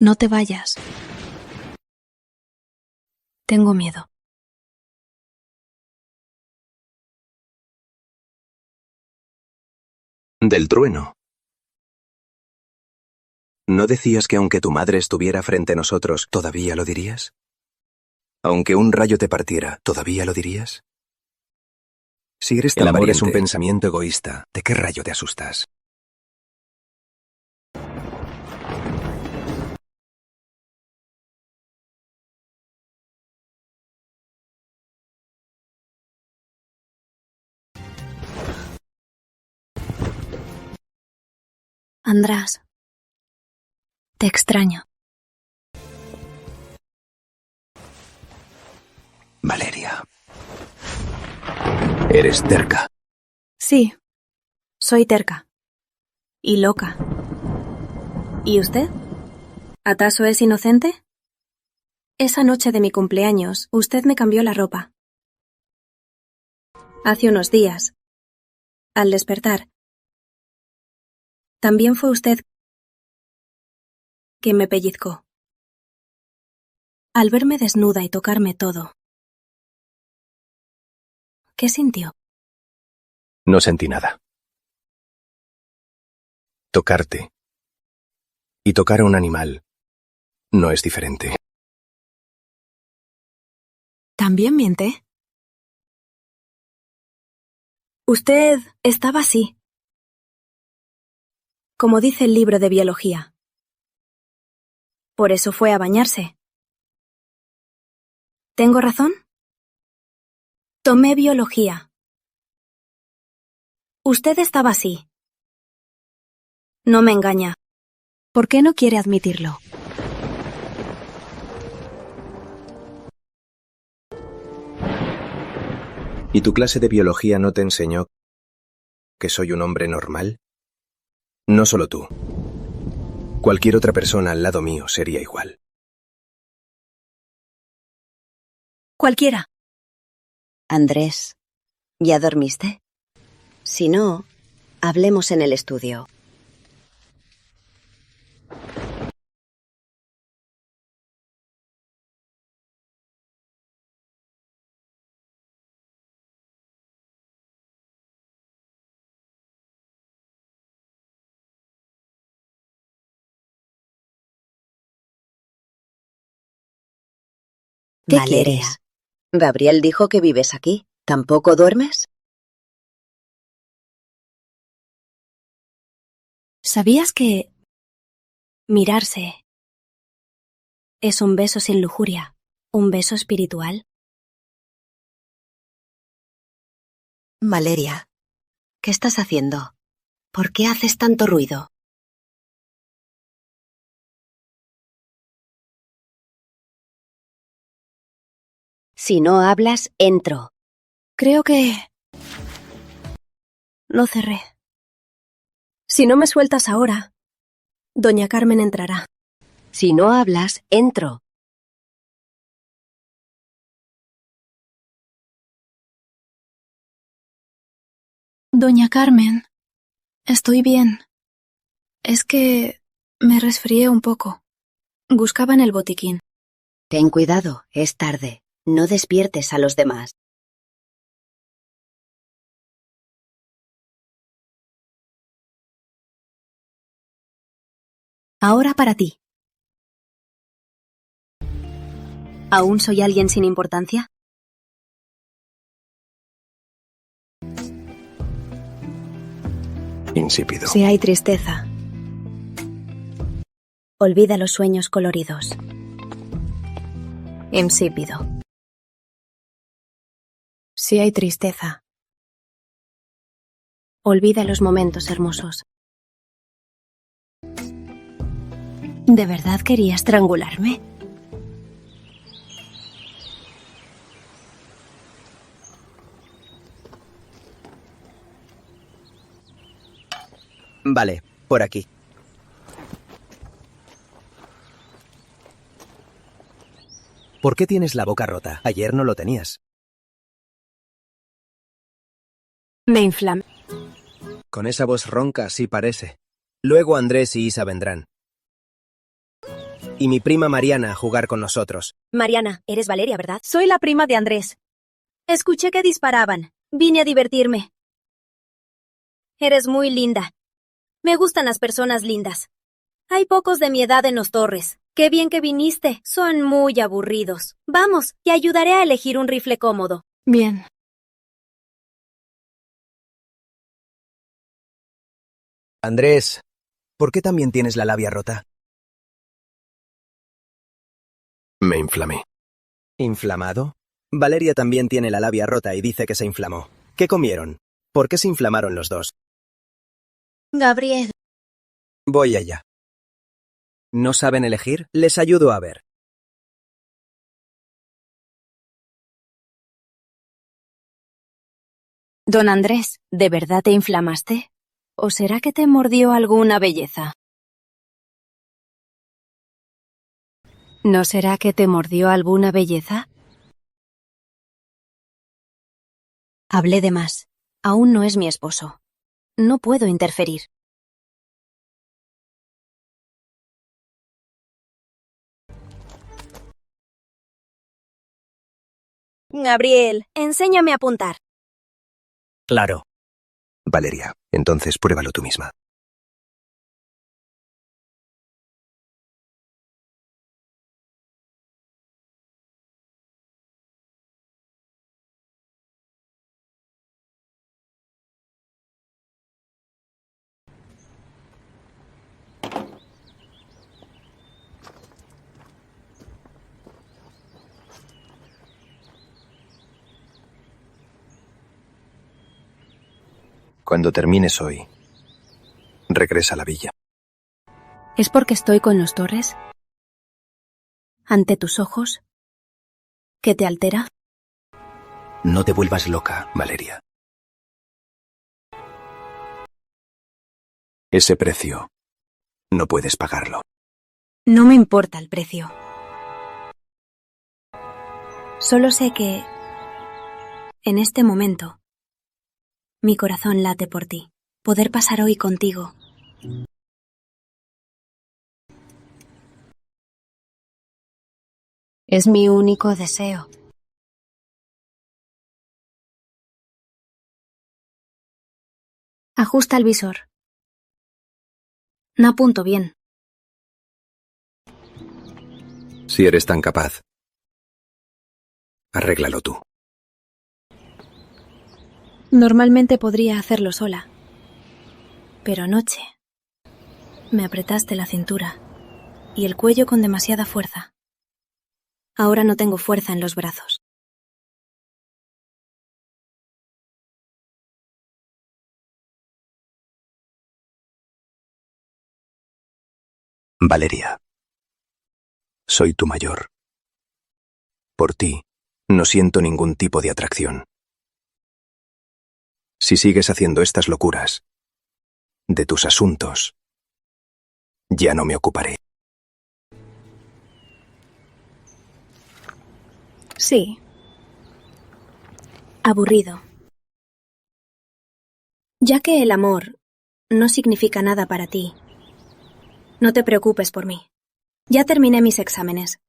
S4: No te vayas. Tengo miedo.
S1: Del trueno. ¿No decías que aunque tu madre estuviera frente a nosotros, todavía lo dirías? Aunque un rayo te partiera, ¿todavía lo dirías? Si eres tan valiente, es un pensamiento egoísta. ¿De qué rayo te asustas?
S4: András, te extraño.
S1: Valeria. Eres terca.
S4: Sí, soy terca. Y loca. ¿Y usted? ¿Acaso es inocente? Esa noche de mi cumpleaños, usted me cambió la ropa. Hace unos días, al despertar, También fue usted que me pellizcó. Al verme desnuda y tocarme todo, ¿qué sintió?
S1: No sentí nada. Tocarte y tocar a un animal no es diferente.
S4: ¿También miente? Usted estaba así, como dice el libro de biología. Por eso fue a bañarse. ¿Tengo razón? Tomé biología. Usted estaba así. No me engaña. ¿Por qué no quiere admitirlo?
S1: ¿Y tu clase de biología no te enseñó que soy un hombre normal? No solo tú. Cualquier otra persona al lado mío sería igual.
S4: Cualquiera.
S6: Andrés, ¿ya dormiste? Si no, hablemos en el estudio. ¿Qué quieres? Gabriel dijo que vives aquí. ¿Tampoco duermes?
S4: ¿Sabías que mirarse es un beso sin lujuria, un beso espiritual?
S6: Valeria, ¿qué estás haciendo? ¿Por qué haces tanto ruido? Si no hablas, entro.
S4: Creo que lo cerré. Si no me sueltas ahora, doña Carmen entrará.
S6: Si no hablas, entro.
S10: Doña Carmen, estoy bien. Es que me resfrié un poco. Buscaba en el botiquín.
S6: Ten cuidado, es tarde. No despiertes a los demás.
S4: Ahora para ti. ¿Aún soy alguien sin importancia?
S1: Insípido.
S4: Si hay tristeza, olvida los sueños coloridos. Insípido. Si hay tristeza, olvida los momentos hermosos. ¿De verdad quería estrangularme?
S9: Vale, por aquí. ¿Por qué tienes la boca rota? Ayer no lo tenías.
S4: Me inflamé.
S9: Con esa voz ronca sí parece. Luego Andrés y Isa vendrán. Y mi prima Mariana a jugar con nosotros.
S4: Mariana, eres Valeria, ¿verdad? Soy la prima de Andrés. Escuché que disparaban. Vine a divertirme. Eres muy linda. Me gustan las personas lindas. Hay pocos de mi edad en los Torres. Qué bien que viniste. Son muy aburridos. Vamos, te ayudaré a elegir un rifle cómodo.
S10: Bien.
S9: Andrés, ¿por qué también tienes la labia rota?
S1: Me inflamé.
S9: ¿Inflamado? Valeria también tiene la labia rota y dice que se inflamó. ¿Qué comieron? ¿Por qué se inflamaron los dos?
S6: Gabriel.
S9: Voy allá. ¿No saben elegir? Les ayudo a ver.
S4: Don Andrés, ¿de verdad te inflamaste? ¿O será que te mordió alguna belleza? ¿No será que te mordió alguna belleza? Hablé de más. Aún no es mi esposo. No puedo interferir.
S6: Gabriel, enséñame a apuntar.
S9: Claro.
S1: Valeria, entonces pruébalo tú misma. Cuando termines hoy, regresa a la villa.
S4: ¿Es porque estoy con los Torres? ¿Ante tus ojos? ¿Qué te altera?
S1: No te vuelvas loca, Valeria. Ese precio no puedes pagarlo.
S4: No me importa el precio. Solo sé que, en este momento, mi corazón late por ti. Poder pasar hoy contigo. Es mi único deseo. Ajusta el visor. No apunto bien.
S1: Si eres tan capaz, arréglalo tú.
S4: Normalmente podría hacerlo sola. Pero anoche me apretaste la cintura y el cuello con demasiada fuerza. Ahora no tengo fuerza en los brazos.
S1: Valeria, soy tu mayor. Por ti, no siento ningún tipo de atracción. Si sigues haciendo estas locuras, de tus asuntos, ya no me ocuparé.
S4: Sí. Aburrido. Ya que el amor no significa nada para ti, no te preocupes por mí. Ya terminé mis exámenes.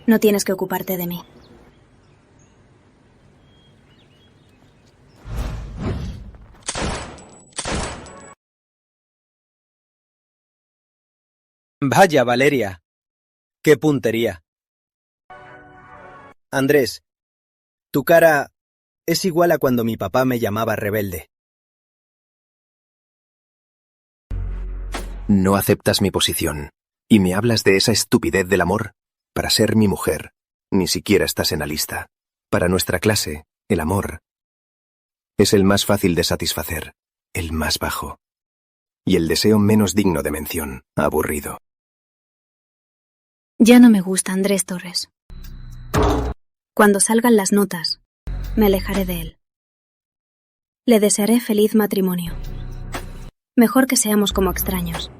S4: No tienes que ocuparte de mí.
S9: Vaya, Valeria. ¡Qué puntería! Andrés, tu cara es igual a cuando mi papá me llamaba rebelde.
S1: No aceptas mi posición y me hablas de esa estupidez del amor. Para ser mi mujer, ni siquiera estás en la lista. Para nuestra clase, el amor es el más fácil de satisfacer, el más bajo, y el deseo menos digno de mención, aburrido.
S4: Ya no me gusta Andrés Torres. Cuando salgan las notas, me alejaré de él. Le desearé feliz matrimonio. Mejor que seamos como extraños.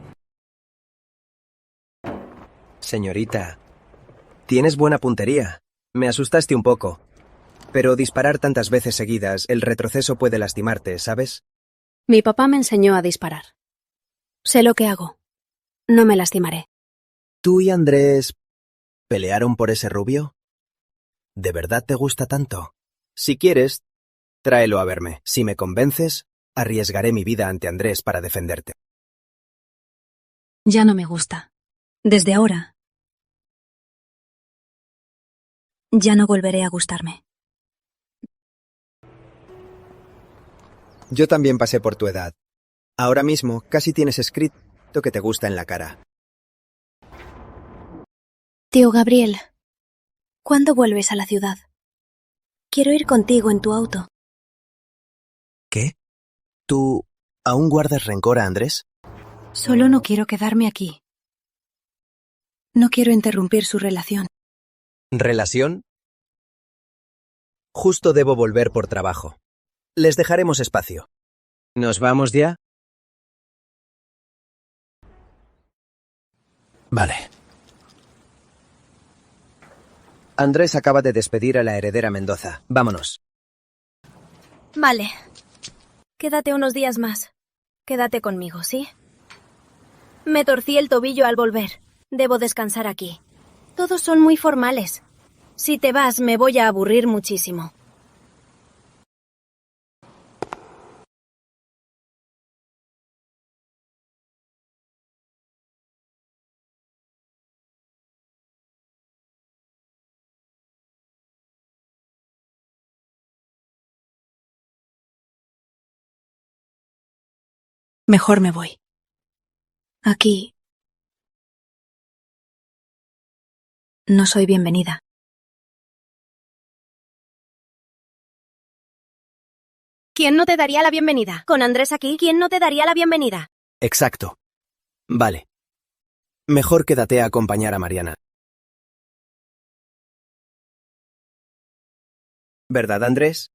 S9: Señorita, tienes buena puntería. Me asustaste un poco. Pero disparar tantas veces seguidas, el retroceso puede lastimarte, ¿sabes?
S4: Mi papá me enseñó a disparar. Sé lo que hago. No me lastimaré.
S9: ¿Tú y Andrés pelearon por ese rubio? ¿De verdad te gusta tanto? Si quieres, tráelo a verme. Si me convences, arriesgaré mi vida ante Andrés para defenderte.
S4: Ya no me gusta. Desde ahora, ya no volveré a gustarme.
S9: Yo también pasé por tu edad. Ahora mismo casi tienes escrito que te gusta en la cara.
S4: Tío Gabriel, ¿cuándo vuelves a la ciudad? Quiero ir contigo en tu auto.
S9: ¿Qué? ¿Tú aún guardas rencor a Andrés?
S4: Solo no quiero quedarme aquí. No quiero interrumpir su relación.
S9: ¿Relación? Justo debo volver por trabajo. Les dejaremos espacio. ¿Nos vamos ya?
S1: Vale.
S9: Andrés acaba de despedir a la heredera Mendoza. Vámonos.
S4: Vale. Quédate unos días más. Quédate conmigo, ¿sí? Me torcí el tobillo al volver. Debo descansar aquí. Todos son muy formales. Si te vas, me voy a aburrir muchísimo.
S8: Mejor me voy.
S4: Aquí no soy bienvenida. ¿Quién no te daría la bienvenida? Con Andrés aquí, ¿quién no te daría la bienvenida?
S9: Exacto. Vale. Mejor quédate a acompañar a Mariana. ¿Verdad, Andrés?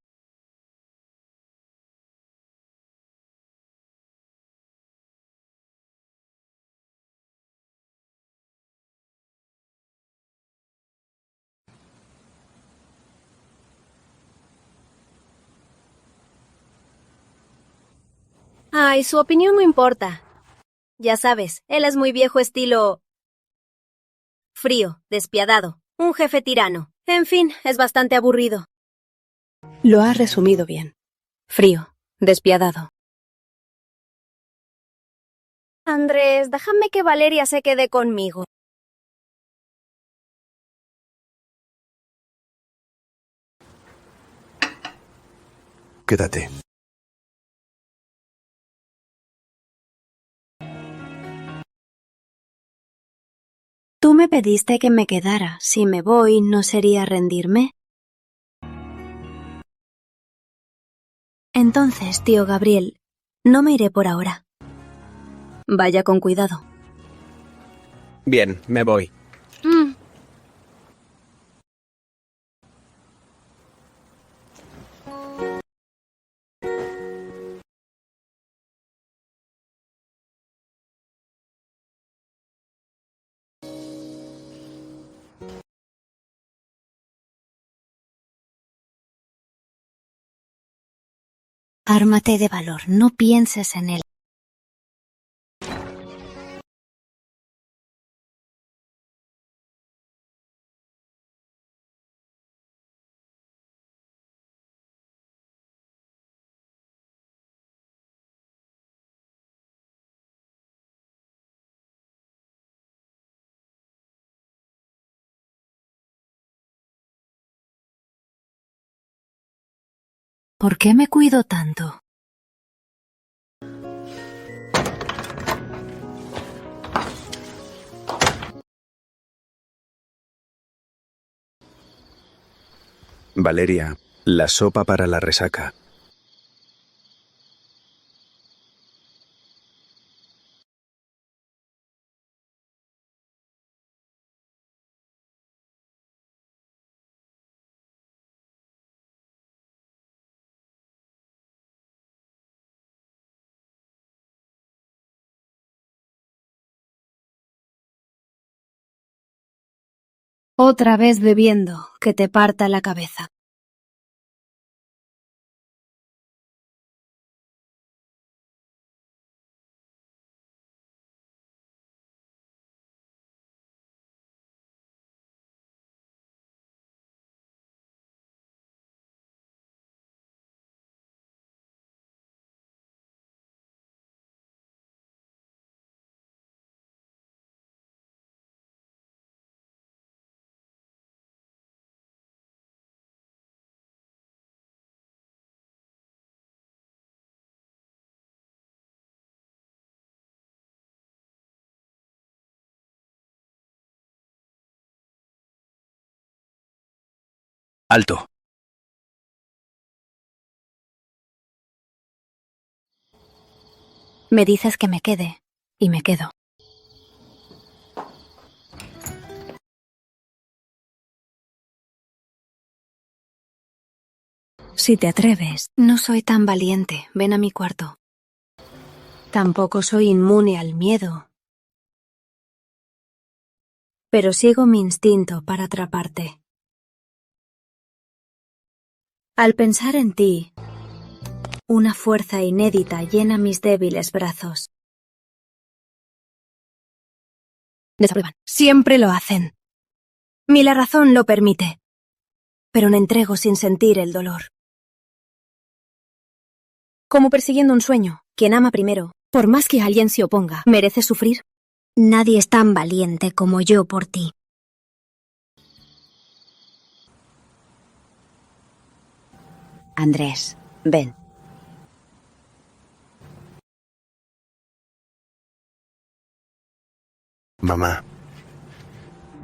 S4: Ay, su opinión no importa. Ya sabes, él es muy viejo estilo... frío, despiadado, un jefe tirano. En fin, es bastante aburrido.
S6: Lo has resumido bien. Frío, despiadado.
S4: Andrés, déjame que Valeria se quede conmigo.
S1: Quédate.
S4: Tú me pediste que me quedara. Si me voy, ¿no sería rendirme? Entonces, tío Gabriel, no me iré por ahora. Vaya con cuidado.
S9: Bien, me voy.
S4: Ármate de valor, no pienses en él. ¿Por qué me cuido tanto?
S1: Valeria, la sopa para la resaca.
S4: Otra vez bebiendo, que te parta la cabeza.
S1: ¡Alto!
S4: Me dices que me quede, y me quedo. Si te atreves, no soy tan valiente. Ven a mi cuarto. Tampoco soy inmune al miedo. Pero sigo mi instinto para atraparte. Al pensar en ti, una fuerza inédita llena mis débiles brazos. Desaprueban. Siempre lo hacen. Ni la razón lo permite. pero me entrego sin sentir el dolor. Como persiguiendo un sueño, quien ama primero, por más que alguien se oponga, merece sufrir.
S3: Nadie es tan valiente como yo por ti.
S6: Andrés, ven.
S1: Mamá.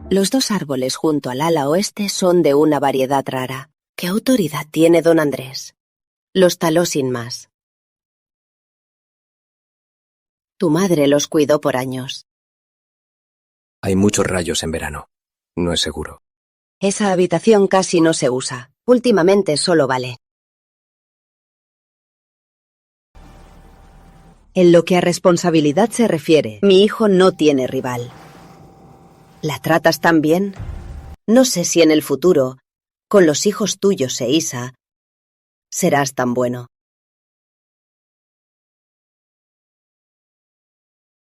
S6: Los dos árboles junto al ala oeste son de una variedad rara. ¿Qué autoridad tiene don Andrés? Los taló sin más. Tu madre los cuidó por años.
S1: Hay muchos rayos en verano. No es seguro.
S6: Esa habitación casi no se usa. Últimamente solo vale. En lo que a responsabilidad se refiere, mi hijo no tiene rival. ¿La tratas tan bien? No sé si en el futuro, con los hijos tuyos e Isa, serás tan bueno.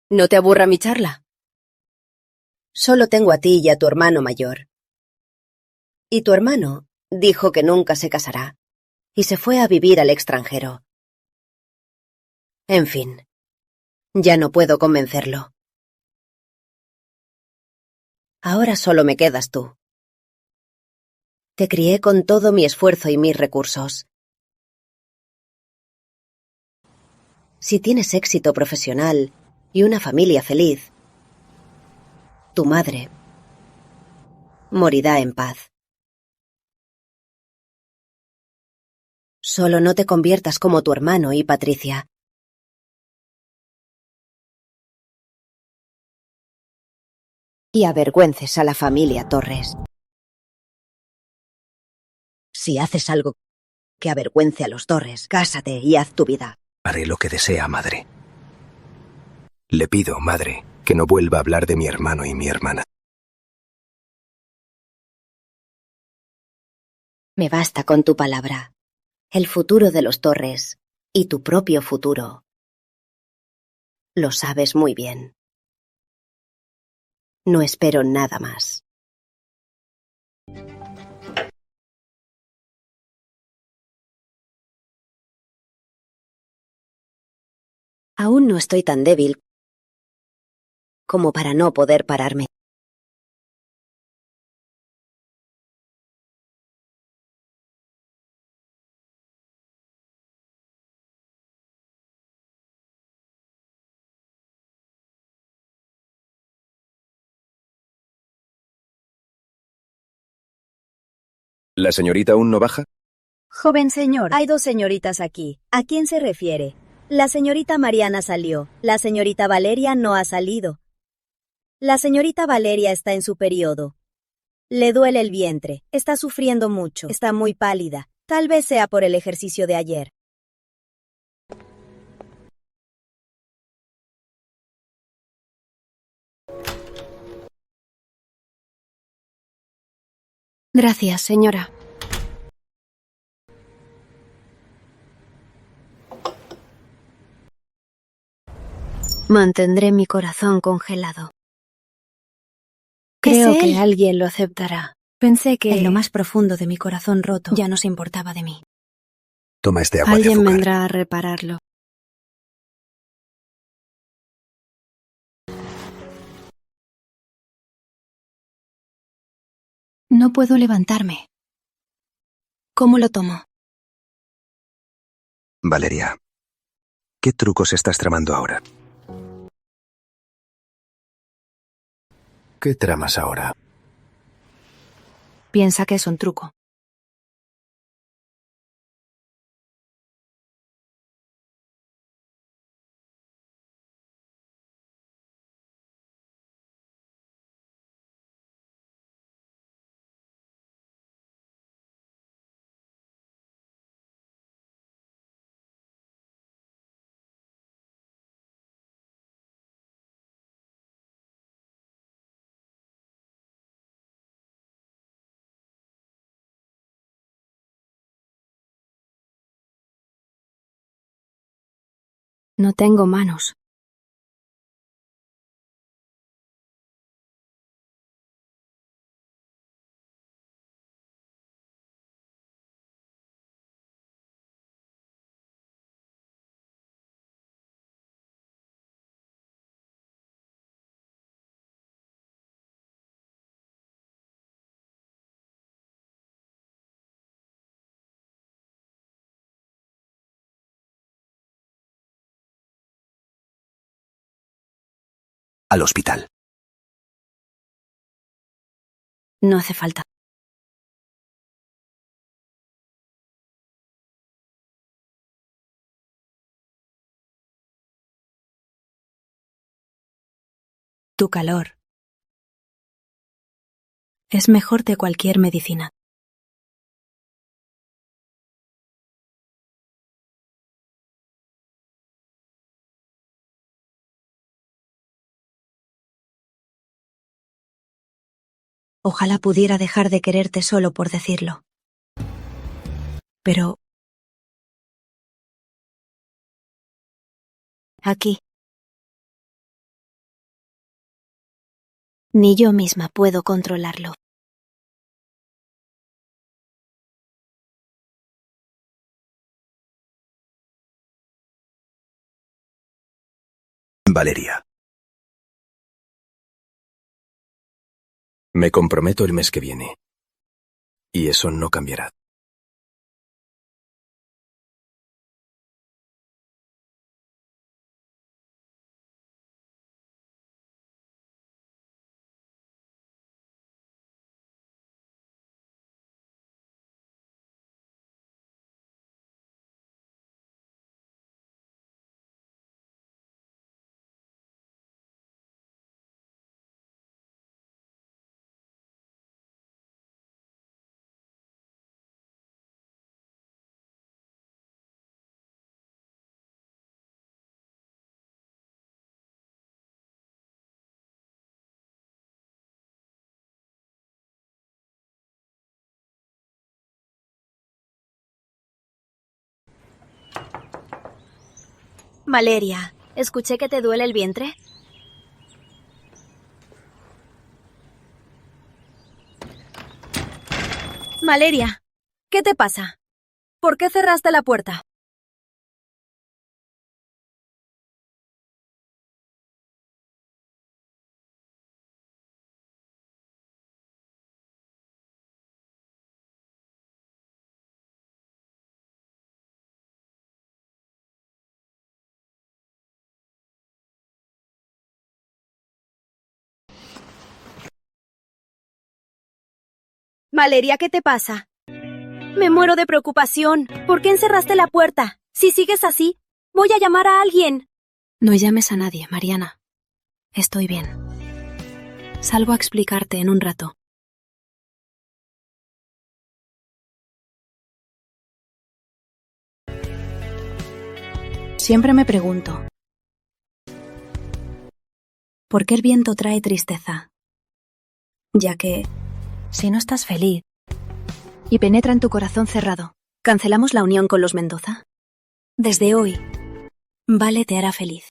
S6: ¿No te aburra mi charla? Solo tengo a ti y a tu hermano mayor. Y tu hermano dijo que nunca se casará, y se fue a vivir al extranjero. En fin, ya no puedo convencerlo. Ahora solo me quedas tú. Te crié con todo mi esfuerzo y mis recursos. Si tienes éxito profesional y una familia feliz, tu madre morirá en paz. Solo no te conviertas como tu hermano y Patricia. Y avergüences a la familia Torres. Si haces algo que avergüence a los Torres, cásate y haz tu vida.
S1: Haré lo que desea, madre. Le pido, madre, que no vuelva a hablar de mi hermano y mi hermana.
S6: Me basta con tu palabra. El futuro de los Torres y tu propio futuro. Lo sabes muy bien. No espero nada más. Aún no estoy tan débil como para no poder pararme.
S1: ¿La señorita aún no baja?
S4: Joven señor, hay dos señoritas aquí. ¿A quién se refiere? La señorita Mariana salió. La señorita Valeria no ha salido. La señorita Valeria está en su periodo. Le duele el vientre. Está sufriendo mucho. Está muy pálida. Tal vez sea por el ejercicio de ayer. Gracias, señora. Mantendré mi corazón congelado. Creo que alguien lo aceptará. Pensé que en lo más profundo de mi corazón roto ya no se importaba de mí.
S1: Toma este agua de
S4: Alguien
S1: azúcar.
S4: vendrá a repararlo. No puedo levantarme. ¿Cómo lo tomo?
S1: Valeria, ¿qué trucos estás tramando ahora? ¿Qué tramas ahora?
S4: Piensa que es un truco. No tengo manos.
S1: al hospital.
S4: No hace falta. Tu calor es mejor de cualquier medicina. Ojalá pudiera dejar de quererte solo por decirlo. Pero aquí ni yo misma puedo controlarlo.
S1: Valeria. Me comprometo el mes que viene. Y eso no cambiará.
S4: Valeria, escuché que te duele el vientre. Valeria, ¿qué te pasa? ¿Por qué cerraste la puerta? Valeria, ¿qué te pasa? Me muero de preocupación. ¿Por qué encerraste la puerta? Si sigues así, voy a llamar a alguien. No llames a nadie, Mariana. Estoy bien. Salgo a explicarte en un rato. Siempre me pregunto, ¿por qué el viento trae tristeza? Ya que, si no estás feliz y penetra en tu corazón cerrado, ¿cancelamos la unión con los Mendoza? Desde hoy, Vale te hará feliz.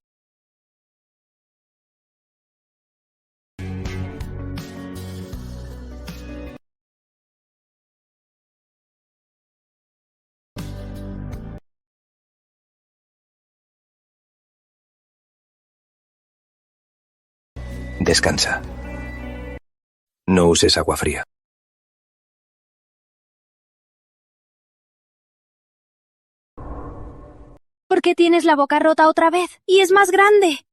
S1: Descansa. No uses agua fría.
S4: ¿Por qué tienes la boca rota otra vez? Y es más grande.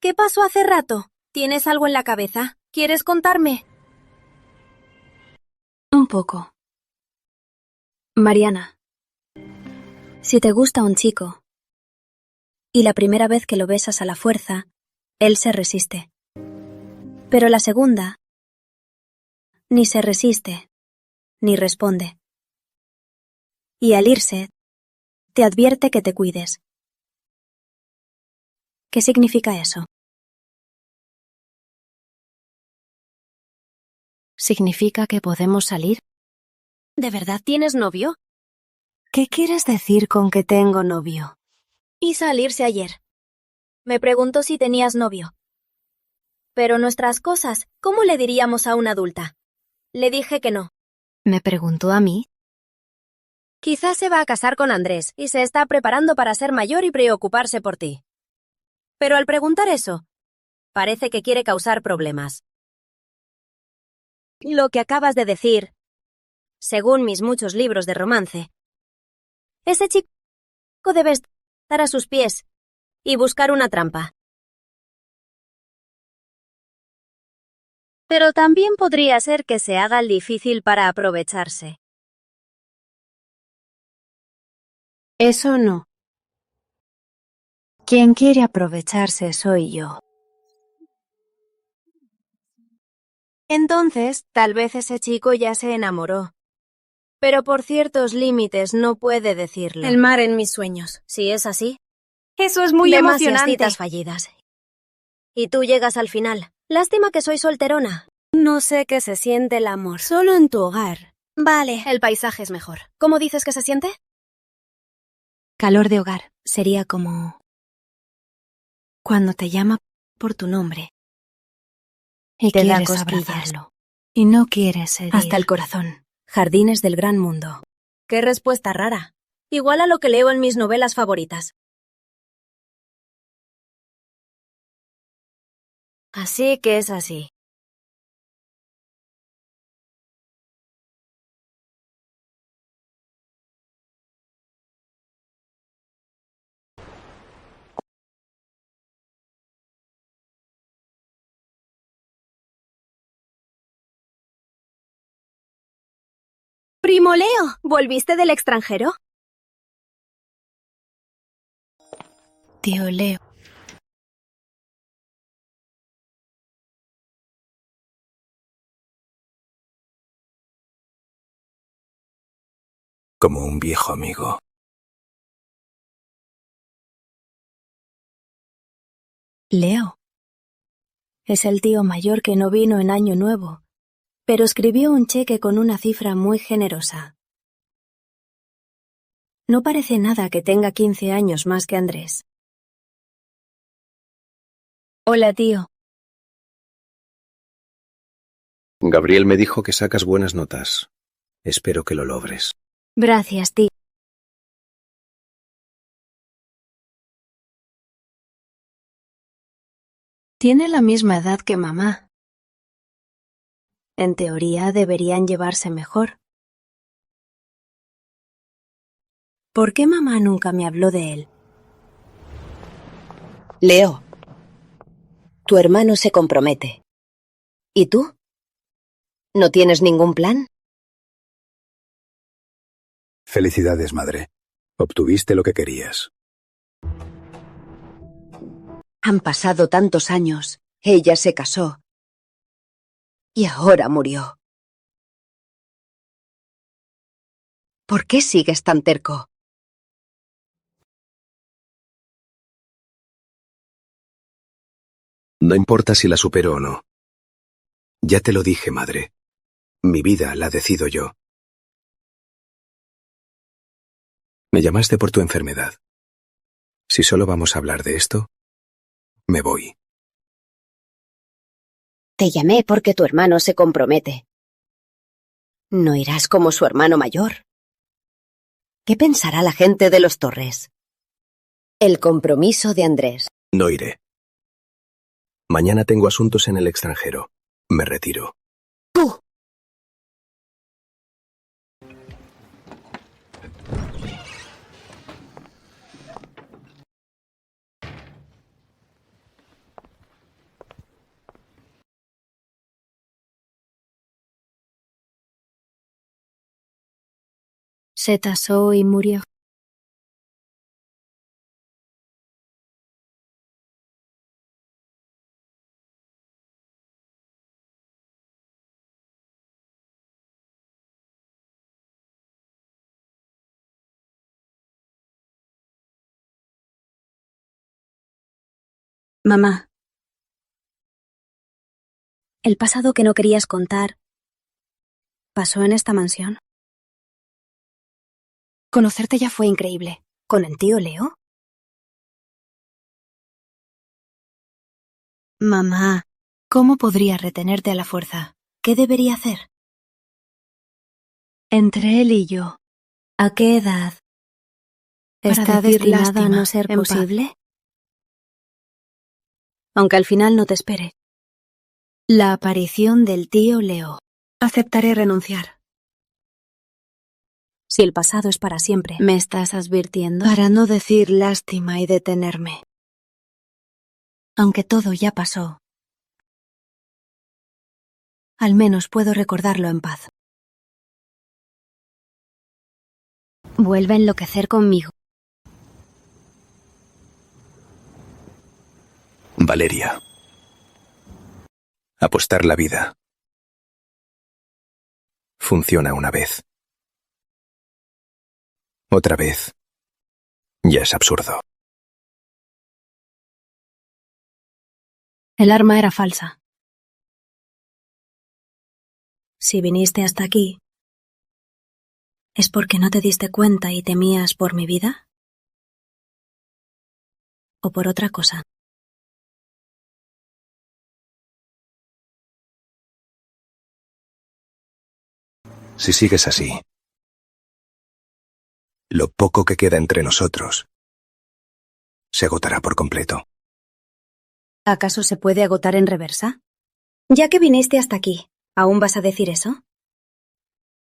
S4: ¿Qué pasó hace rato? ¿Tienes algo en la cabeza? ¿Quieres contarme? Un poco. Mariana, si te gusta un chico y la primera vez que lo besas a la fuerza, él se resiste. Pero la segunda, ni se resiste, ni responde. Y al irse, te advierte que te cuides. ¿Qué significa eso? ¿Significa que podemos salir? ¿De verdad tienes novio? ¿Qué quieres decir con que tengo novio? Y salirse ayer. Me preguntó si tenías novio. Pero nuestras cosas, ¿cómo le diríamos a una adulta? Le dije que no. ¿Me preguntó a mí? Quizás se va a casar con Andrés y se está preparando para ser mayor y preocuparse por ti. Pero al preguntar eso, parece que quiere causar problemas. Lo que acabas de decir, según mis muchos libros de romance, ese chico debe estar a sus pies y buscar una trampa. Pero también podría ser que se haga el difícil para aprovecharse.
S6: Eso no.
S4: Quien quiere aprovecharse soy yo. Entonces, tal vez ese chico ya se enamoró. Pero por ciertos límites no puede decirlo.
S6: El mar en mis sueños.
S4: Si es así,
S6: Eso es muy
S4: demasiadas
S6: emocionante.
S4: citas fallidas. Y tú llegas al final. Lástima que soy solterona. No sé qué se siente el amor. Solo en tu hogar.
S6: Vale, el paisaje es mejor. ¿Cómo dices que se siente?
S4: Calor de hogar. Sería como cuando te llama por tu nombre. Y te da cosquillas. Abrazarlo. Y no quieres herir.
S6: Hasta el corazón.
S4: Jardines del gran mundo. Qué respuesta rara. Igual a lo que leo en mis novelas favoritas. Así que es así.
S6: Primo Leo, ¿volviste del extranjero?
S4: Tío Leo.
S1: Como un viejo amigo.
S4: Leo. Es el tío mayor que no vino en Año Nuevo, pero escribió un cheque con una cifra muy generosa. No parece nada que tenga 15 años más que Andrés. Hola, tío.
S1: Gabriel me dijo que sacas buenas notas. Espero que lo logres.
S4: Gracias, tío. Tiene la misma edad que mamá. En teoría deberían llevarse mejor. ¿Por qué mamá nunca me habló de él?
S6: Leo, tu hermano se compromete. ¿Y tú? ¿No tienes ningún plan?
S1: Felicidades, madre. Obtuviste lo que querías.
S6: Han pasado tantos años. Ella se casó. Y ahora murió. ¿Por qué sigues tan terco?
S1: No importa si la supero o no. Ya te lo dije, madre. Mi vida la decido yo. Me llamaste por tu enfermedad. Si solo vamos a hablar de esto, me voy.
S6: Te llamé porque tu hermano se compromete. ¿No irás como su hermano mayor? ¿Qué pensará la gente de los Torres? El compromiso de Andrés.
S1: No iré. Mañana tengo asuntos en el extranjero. Me retiro.
S6: ¡Tú!
S4: Se tasó y murió. Mamá. El pasado que no querías contar pasó en esta mansión. Conocerte ya fue increíble. ¿Con el tío Leo? Mamá, ¿cómo podría retenerte a la fuerza? ¿Qué debería hacer? Entre él y yo, ¿a qué edad? ¿Está destinada a no ser posible? Aunque al final no te espere. La aparición del tío Leo. Aceptaré renunciar. Si el pasado es para siempre, ¿me estás advirtiendo? Para no decir lástima y detenerme. Aunque todo ya pasó. Al menos puedo recordarlo en paz. Vuelve a enloquecer conmigo.
S1: Valeria. Apostar la vida. Funciona una vez. Otra vez. Ya es absurdo.
S4: El arma era falsa. Si viniste hasta aquí, ¿es porque no te diste cuenta y temías por mi vida? ¿O por otra cosa?
S1: Si sigues así, lo poco que queda entre nosotros se agotará por completo.
S4: ¿Acaso se puede agotar en reversa? Ya que viniste hasta aquí, ¿aún vas a decir eso?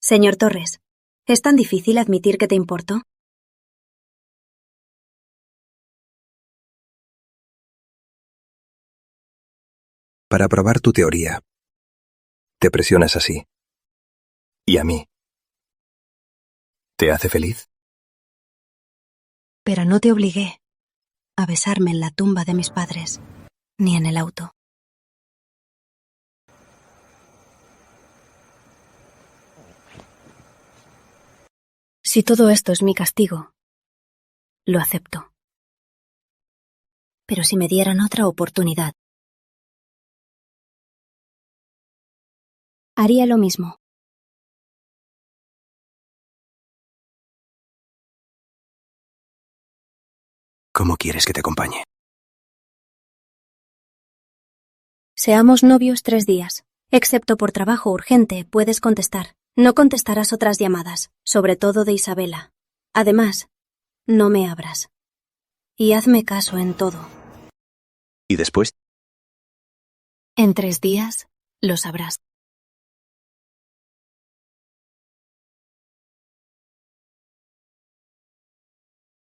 S4: Señor Torres, ¿es tan difícil admitir que te importo?
S1: Para probar tu teoría, te presionas así. ¿Y a mí? ¿Te hace feliz?
S4: Pero no te obligué a besarme en la tumba de mis padres, ni en el auto. Si todo esto es mi castigo, lo acepto. Pero si me dieran otra oportunidad, haría lo mismo.
S1: ¿Cómo quieres que te acompañe?
S4: Seamos novios 3 días. Excepto por trabajo urgente, puedes contestar. No contestarás otras llamadas, sobre todo de Isabela. Además, no me abras. Y hazme caso en todo.
S1: ¿Y después?
S4: En 3 días, lo sabrás.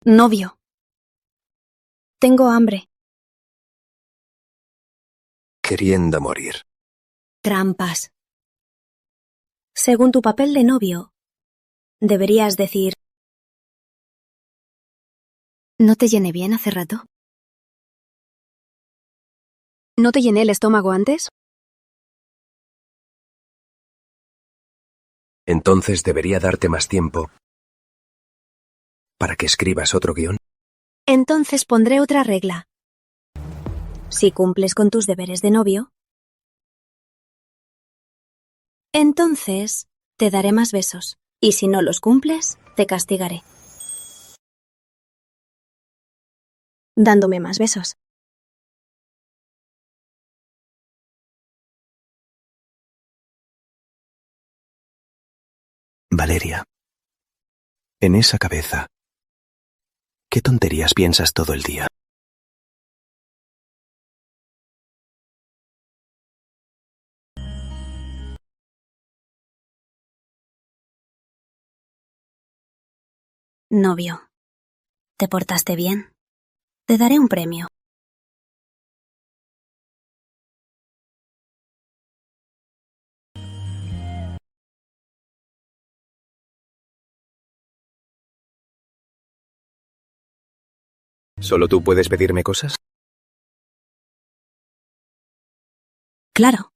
S4: Novio. Tengo hambre.
S1: Queriendo morir.
S4: Trampas. Según tu papel de novio, deberías decir... ¿No te llené bien hace rato? ¿No te llené el estómago antes?
S1: Entonces debería darte más tiempo para que escribas otro guión.
S4: Entonces pondré otra regla. Si cumples con tus deberes de novio, entonces te daré más besos. Y si no los cumples, te castigaré. Dándome más besos.
S1: Valeria, en esa cabeza, ¿qué tonterías piensas todo el día?
S4: Novio, ¿te portaste bien? Te daré un premio.
S1: ¿Solo tú puedes pedirme cosas?
S4: Claro,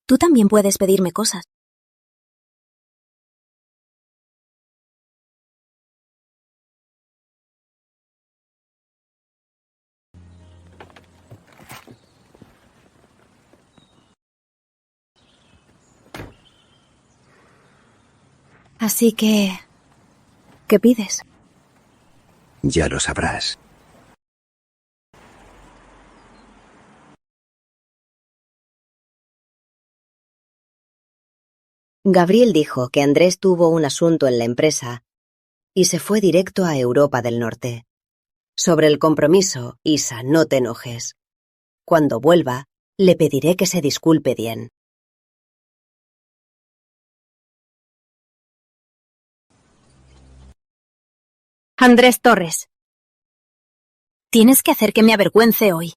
S4: tú también puedes pedirme cosas. Así que... ¿qué pides?
S1: Ya lo sabrás.
S6: Gabriel dijo que Andrés tuvo un asunto en la empresa y se fue directo a Europa del Norte. Sobre el compromiso, Isa, no te enojes. Cuando vuelva, le pediré que se disculpe bien.
S4: Andrés Torres. Tienes que hacer que me avergüence hoy.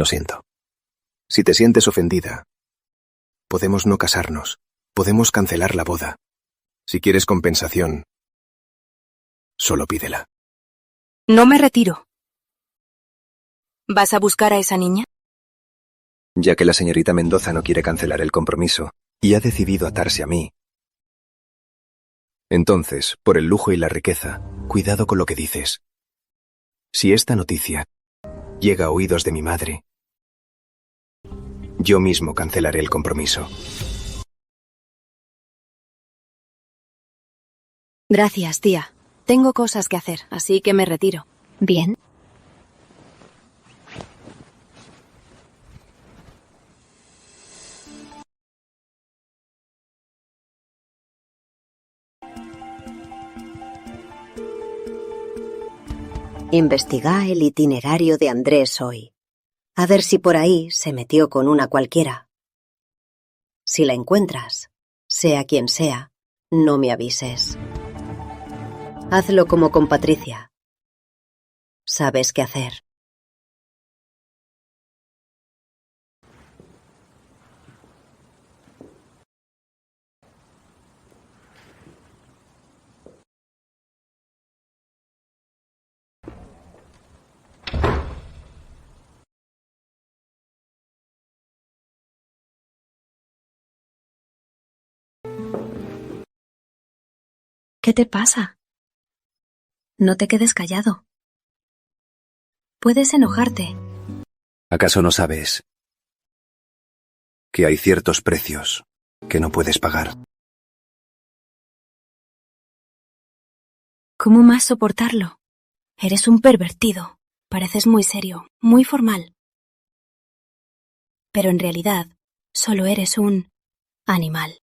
S1: Lo siento. Si te sientes ofendida, podemos no casarnos. Podemos cancelar la boda. Si quieres compensación, solo pídela.
S6: No me retiro. ¿Vas a buscar a esa niña?
S1: Ya que la señorita Mendoza no quiere cancelar el compromiso y ha decidido atarse a mí, entonces, por el lujo y la riqueza, cuidado con lo que dices. Si esta noticia llega a oídos de mi madre, yo mismo cancelaré el compromiso.
S6: Gracias, tía. Tengo cosas que hacer, así que me retiro.
S4: Bien.
S12: Investigá el itinerario de Andrés hoy. A ver si por ahí se metió con una cualquiera. Si la encuentras, sea quien sea, no me avises. Hazlo como con Patricia. Sabes qué hacer.
S4: ¿Qué te pasa? No te quedes callado. Puedes enojarte.
S1: ¿Acaso no sabes que hay ciertos precios que no puedes pagar?
S4: ¿Cómo más soportarlo? Eres un pervertido. Pareces muy serio, muy formal. Pero en realidad, solo eres un animal.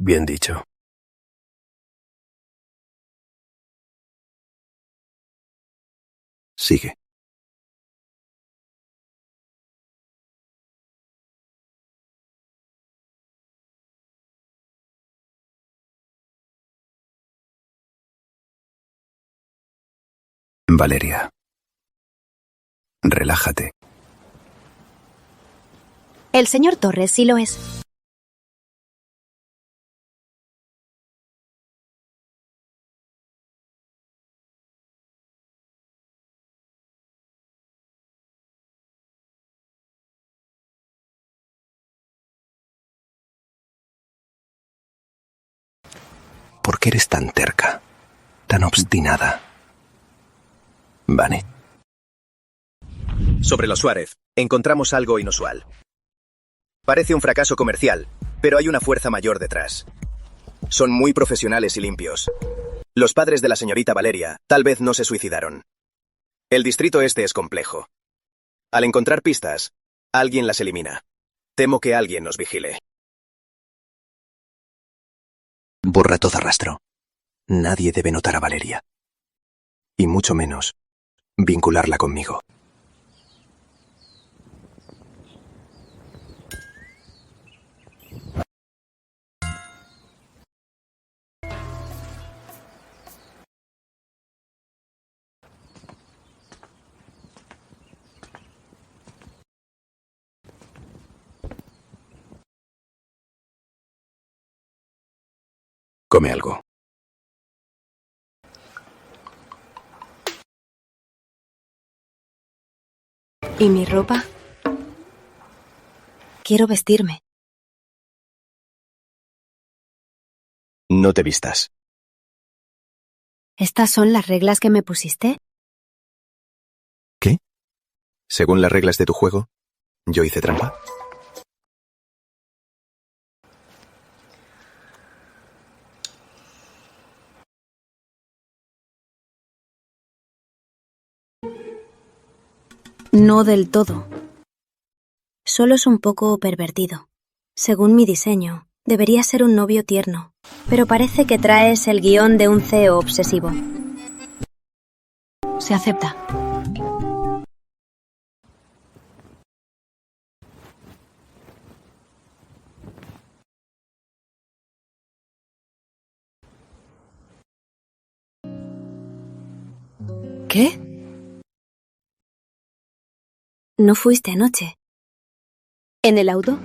S1: Bien dicho. Sigue. Valeria, relájate.
S4: El señor Torres sí lo es.
S1: ¿Por qué eres tan terca? Tan obstinada. Vane.
S9: Sobre los Suárez, encontramos algo inusual. Parece un fracaso comercial, pero hay una fuerza mayor detrás. Son muy profesionales y limpios. Los padres de la señorita Valeria tal vez no se suicidaron. El distrito este es complejo. Al encontrar pistas, alguien las elimina. Temo que alguien nos vigile.
S1: Borra todo rastro. Nadie debe notar a Valeria. Y mucho menos vincularla conmigo. Come algo.
S4: ¿Y mi ropa? Quiero vestirme.
S1: No te vistas.
S4: ¿Estas son las reglas que me pusiste?
S1: ¿Qué? Según las reglas de tu juego, ¿yo hice trampa?
S4: No del todo. Solo es un poco pervertido. Según mi diseño, Debería ser un novio tierno, pero parece que traes el guión de un CEO obsesivo.
S8: Se acepta.
S4: ¿Qué? ¿No fuiste anoche? ¿En el auto?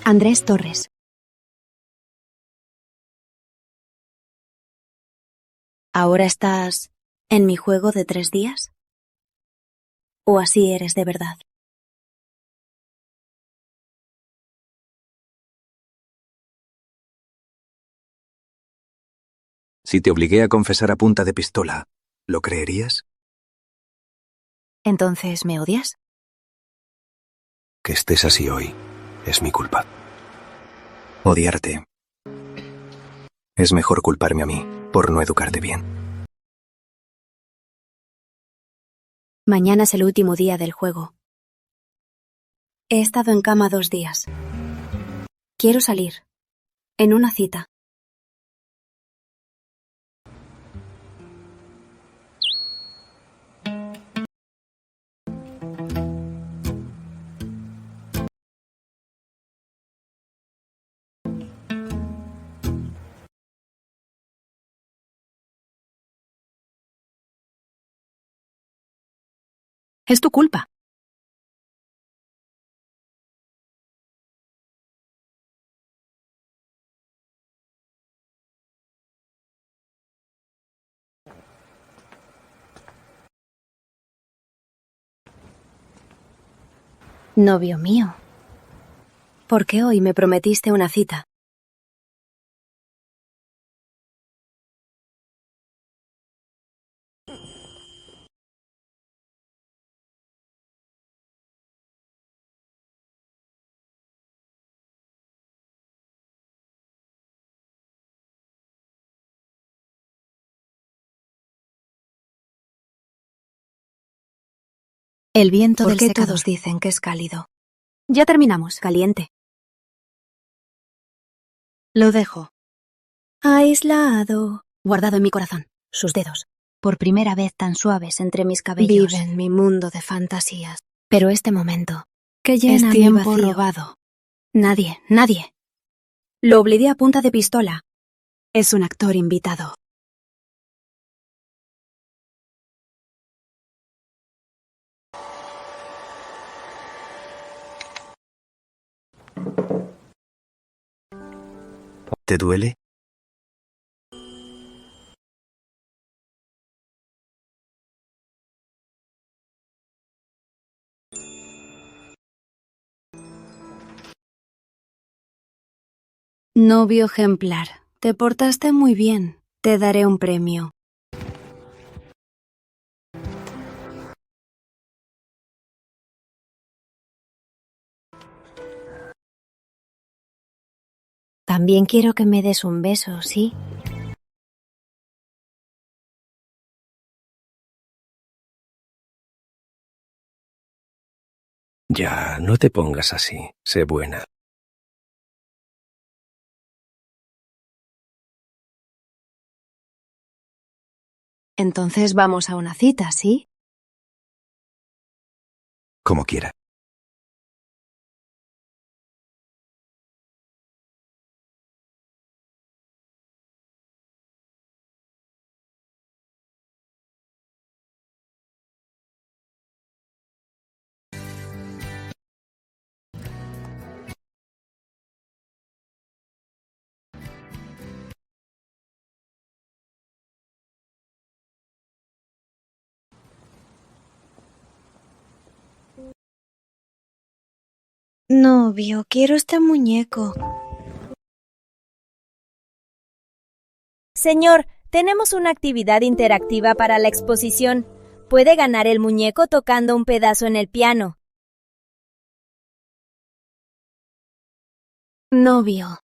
S4: Andrés Torres. ¿Ahora estás en mi juego de 3 días? ¿O así eres de verdad?
S1: Si te obligué a confesar a punta de pistola, ¿lo creerías?
S4: ¿Entonces me odias?
S1: Que estés así hoy es mi culpa. Odiarte. Es mejor culparme a mí por no educarte bien.
S4: Mañana es el último día del juego. He estado en cama 2 días. Quiero salir. En una cita.
S8: Es tu culpa.
S4: Novio mío. ¿Por qué hoy me prometiste una cita? El viento del secador. ¿Por qué todos dicen que es cálido? Ya terminamos. Caliente. Lo dejo. Aislado. Guardado en mi corazón. Sus dedos. Por primera vez tan suaves entre mis cabellos. Vive en mi mundo de fantasías. Pero este momento, que llena
S8: Es
S4: mi
S8: tiempo
S4: vacío.
S8: robado.
S4: Nadie. Lo obligué a punta de pistola. Es un actor invitado.
S1: ¿Te duele?
S4: Novio ejemplar. Te portaste muy bien. Te daré un premio. También quiero que me des un beso, ¿sí?
S1: Ya, no te pongas así. Sé buena.
S4: Entonces vamos a una cita, ¿sí?
S1: Como quiera.
S4: Novio, quiero este muñeco.
S13: Señor, tenemos una actividad interactiva para la exposición. Puede ganar el muñeco tocando un pedazo en el piano.
S10: Novio.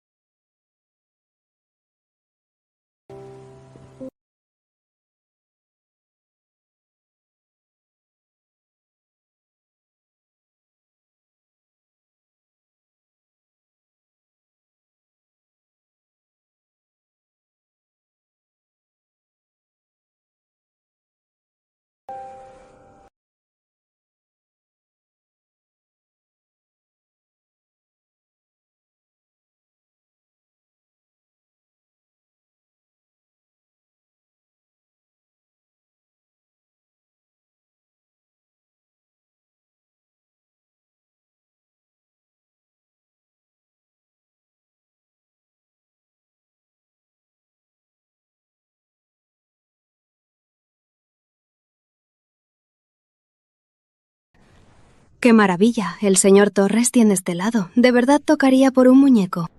S4: ¡Qué maravilla! El señor Torres tiene este lado. ¿De verdad tocaría por un muñeco?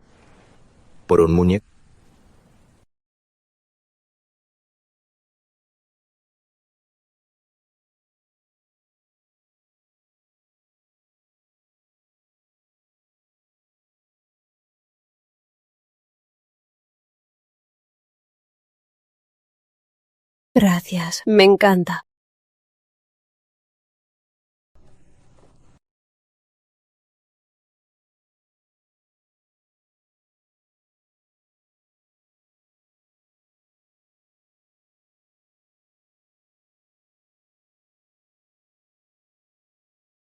S1: ¿Por un muñeco?
S4: Gracias, me encanta.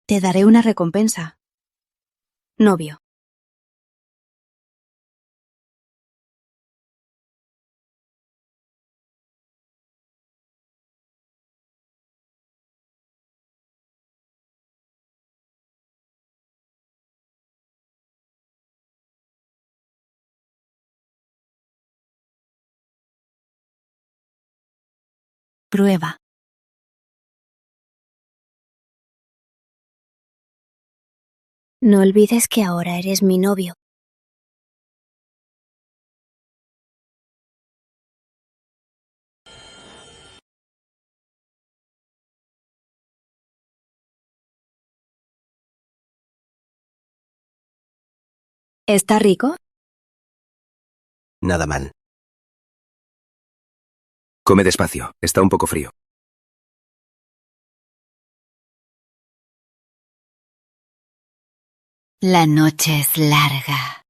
S4: Te daré una recompensa. Novio. Prueba.
S13: No olvides que ahora eres mi novio.
S4: ¿Está rico?
S1: Nada mal. Come despacio, está un poco frío.
S14: La noche es larga.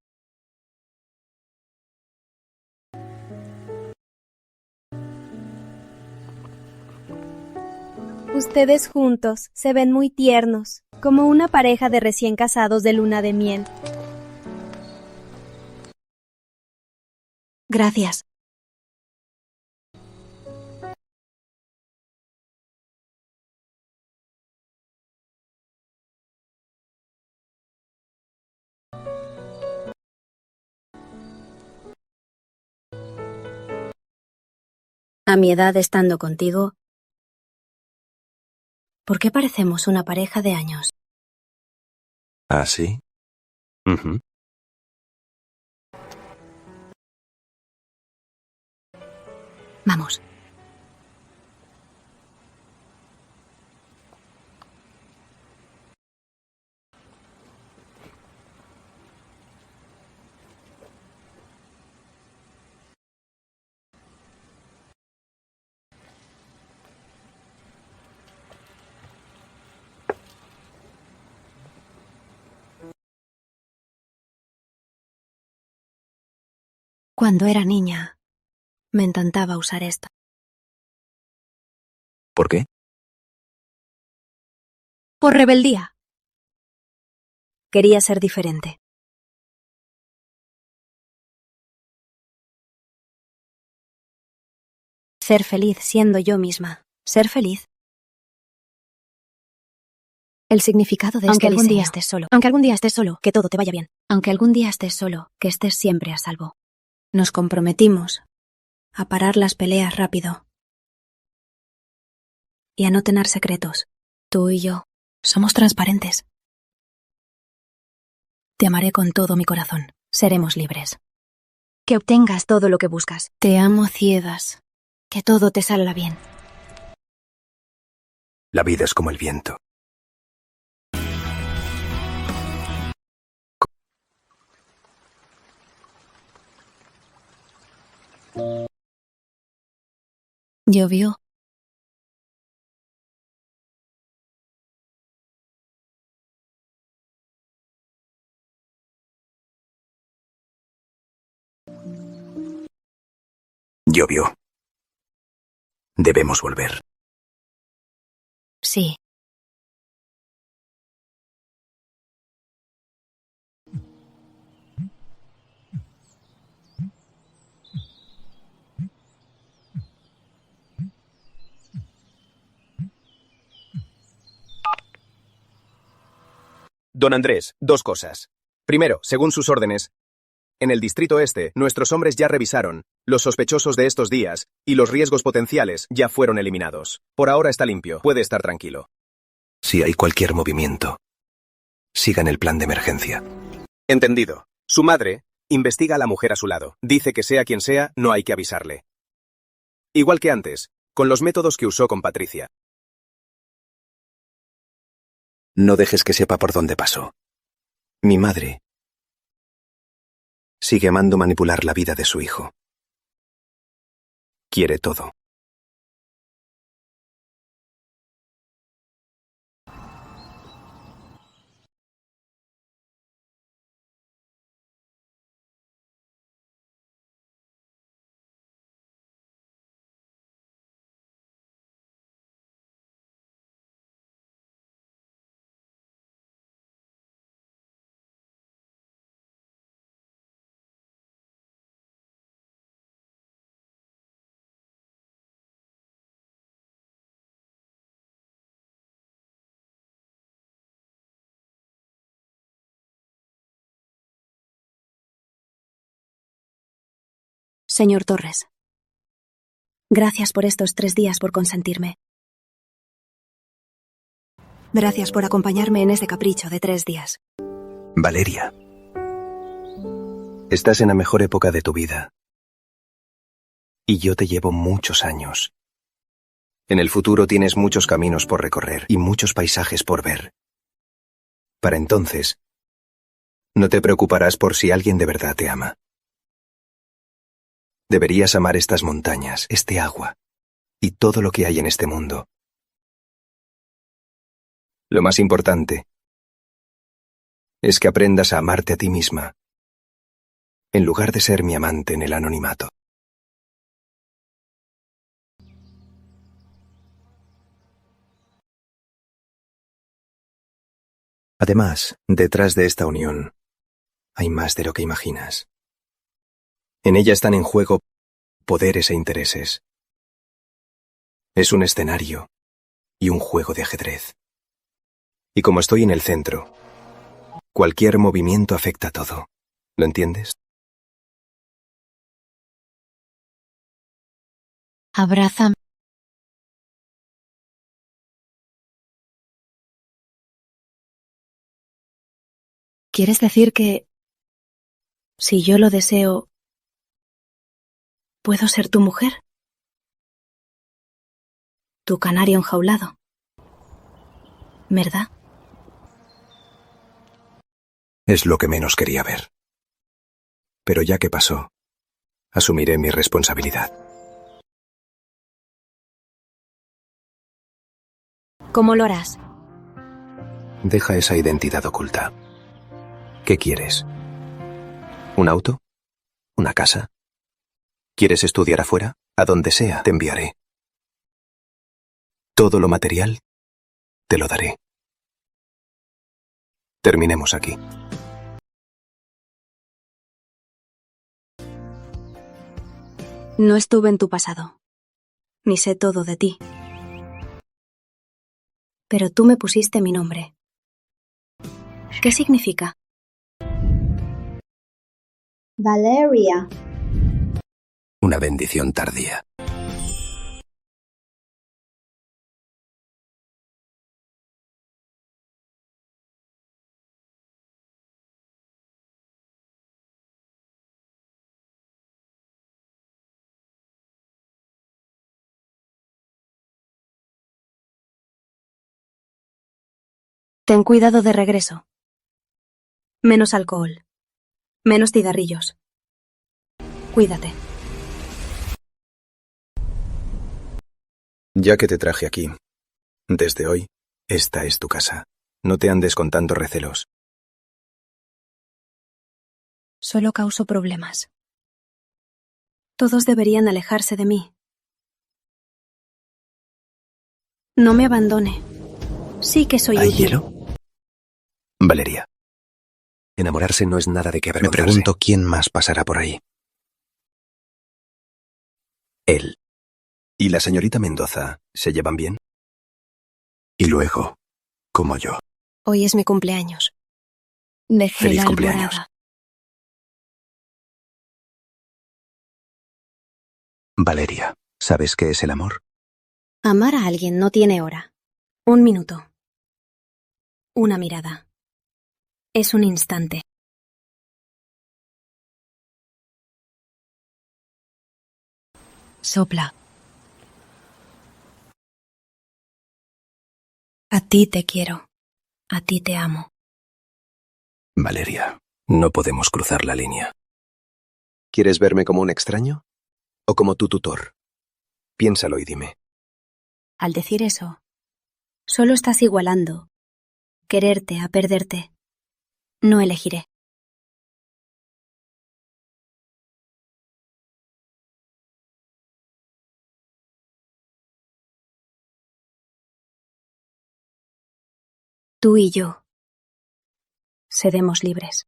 S13: Ustedes juntos se ven muy tiernos, como una pareja de recién casados de luna de miel.
S4: Gracias. A mi edad estando contigo, ¿por qué parecemos una pareja de años?
S1: ¿Ah, sí? Ujú.
S4: Vamos. Cuando era niña, me encantaba usar esta.
S1: ¿Por qué?
S4: Por rebeldía. Quería ser diferente. Ser feliz siendo yo misma. Ser feliz. El significado de
S10: Aunque
S4: este
S10: algún
S4: diseño.
S10: día
S4: estés solo. Aunque algún día estés solo, que todo te vaya bien. Aunque algún día estés solo, que estés siempre a salvo. Nos comprometimos a parar las peleas rápido y a no tener secretos. Tú y yo somos transparentes. Te amaré con todo mi corazón. Seremos libres. Que obtengas todo lo que buscas. Te amo ciegas. Que todo te salga bien.
S1: La vida es como el viento.
S10: Llovió.
S1: Llovió. Debemos volver.
S10: Sí.
S9: Don Andrés, dos cosas. Primero, según sus órdenes, en el Distrito Este, nuestros hombres ya revisaron los sospechosos de estos días y los riesgos potenciales ya fueron eliminados. Por ahora está limpio. Puede estar tranquilo.
S1: Si hay cualquier movimiento, sigan el plan de emergencia.
S9: Entendido. Su madre investiga a la mujer a su lado. Dice que sea quien sea, no hay que avisarle. Igual que antes, con los métodos que usó con Patricia.
S1: No dejes que sepa por dónde pasó. Mi madre sigue amando manipular la vida de su hijo. Quiere todo.
S4: Señor Torres, gracias por estos 3 días por consentirme. Gracias por acompañarme en este capricho de 3 días.
S1: Valeria, estás en la mejor época de tu vida. Y yo te llevo muchos años. En el futuro tienes muchos caminos por recorrer y muchos paisajes por ver. Para entonces, no te preocuparás por si alguien de verdad te ama. Deberías amar estas montañas, este agua y todo lo que hay en este mundo. Lo más importante es que aprendas a amarte a ti misma, en lugar de ser mi amante en el anonimato. Además, detrás de esta unión, hay más de lo que imaginas. En ella están en juego poderes e intereses. Es un escenario y un juego de ajedrez. Y como estoy en el centro, cualquier movimiento afecta a todo. ¿Lo entiendes?
S10: Abrázame. ¿Quieres decir que, si yo lo deseo, puedo ser tu mujer? Tu canario enjaulado. ¿Verdad?
S1: Es lo que menos quería ver. Pero ya que pasó, asumiré mi responsabilidad.
S4: ¿Cómo lo harás?
S1: Deja esa identidad oculta. ¿Qué quieres? ¿Un auto? ¿Una casa? ¿Quieres estudiar afuera? A donde sea, te enviaré. Todo lo material, te lo daré. Terminemos aquí.
S4: No estuve en tu pasado, ni sé todo de ti. Pero tú me pusiste mi nombre. ¿Qué significa?
S3: Valeria.
S1: Una bendición tardía.
S4: Ten cuidado de regreso. Menos alcohol. Menos cigarrillos. Cuídate.
S1: Ya que te traje aquí, desde hoy, esta es tu casa. No te andes con tantos recelos.
S4: Solo causo problemas. Todos deberían alejarse de mí. No me abandone. Sí que soy
S1: ¿Hay
S4: útil.
S1: hielo? Valeria. Enamorarse no es nada de que avergonzarse. Me pregunto quién más pasará por ahí. Él. ¿Y la señorita Mendoza se llevan bien? Y luego, como yo.
S4: Hoy es mi cumpleaños. Dejé
S1: Feliz
S4: la
S1: cumpleaños.
S4: alborada.
S1: Valeria, ¿sabes qué es el amor?
S4: Amar a alguien no tiene hora. Un minuto. Una mirada. Es un instante. Sopla. A ti te quiero. A ti te amo.
S1: Valeria, no podemos cruzar la línea. ¿Quieres verme como un extraño? ¿O como tu tutor? Piénsalo y dime.
S4: Al decir eso, solo estás igualando quererte a perderte. No elegiré. Tú y yo seremos libres.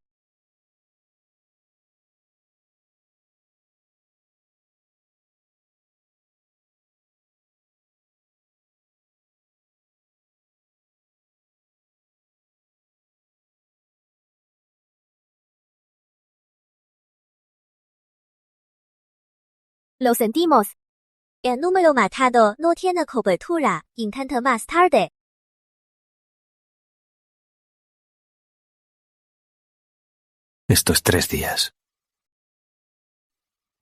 S3: Lo sentimos. El número marcado no tiene cobertura. Intenta más tarde.
S1: Estos 3 días.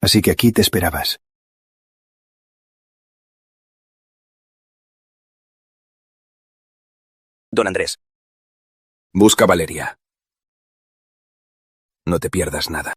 S1: Así que aquí te esperabas. Don Andrés. Busca a Valeria. No te pierdas nada.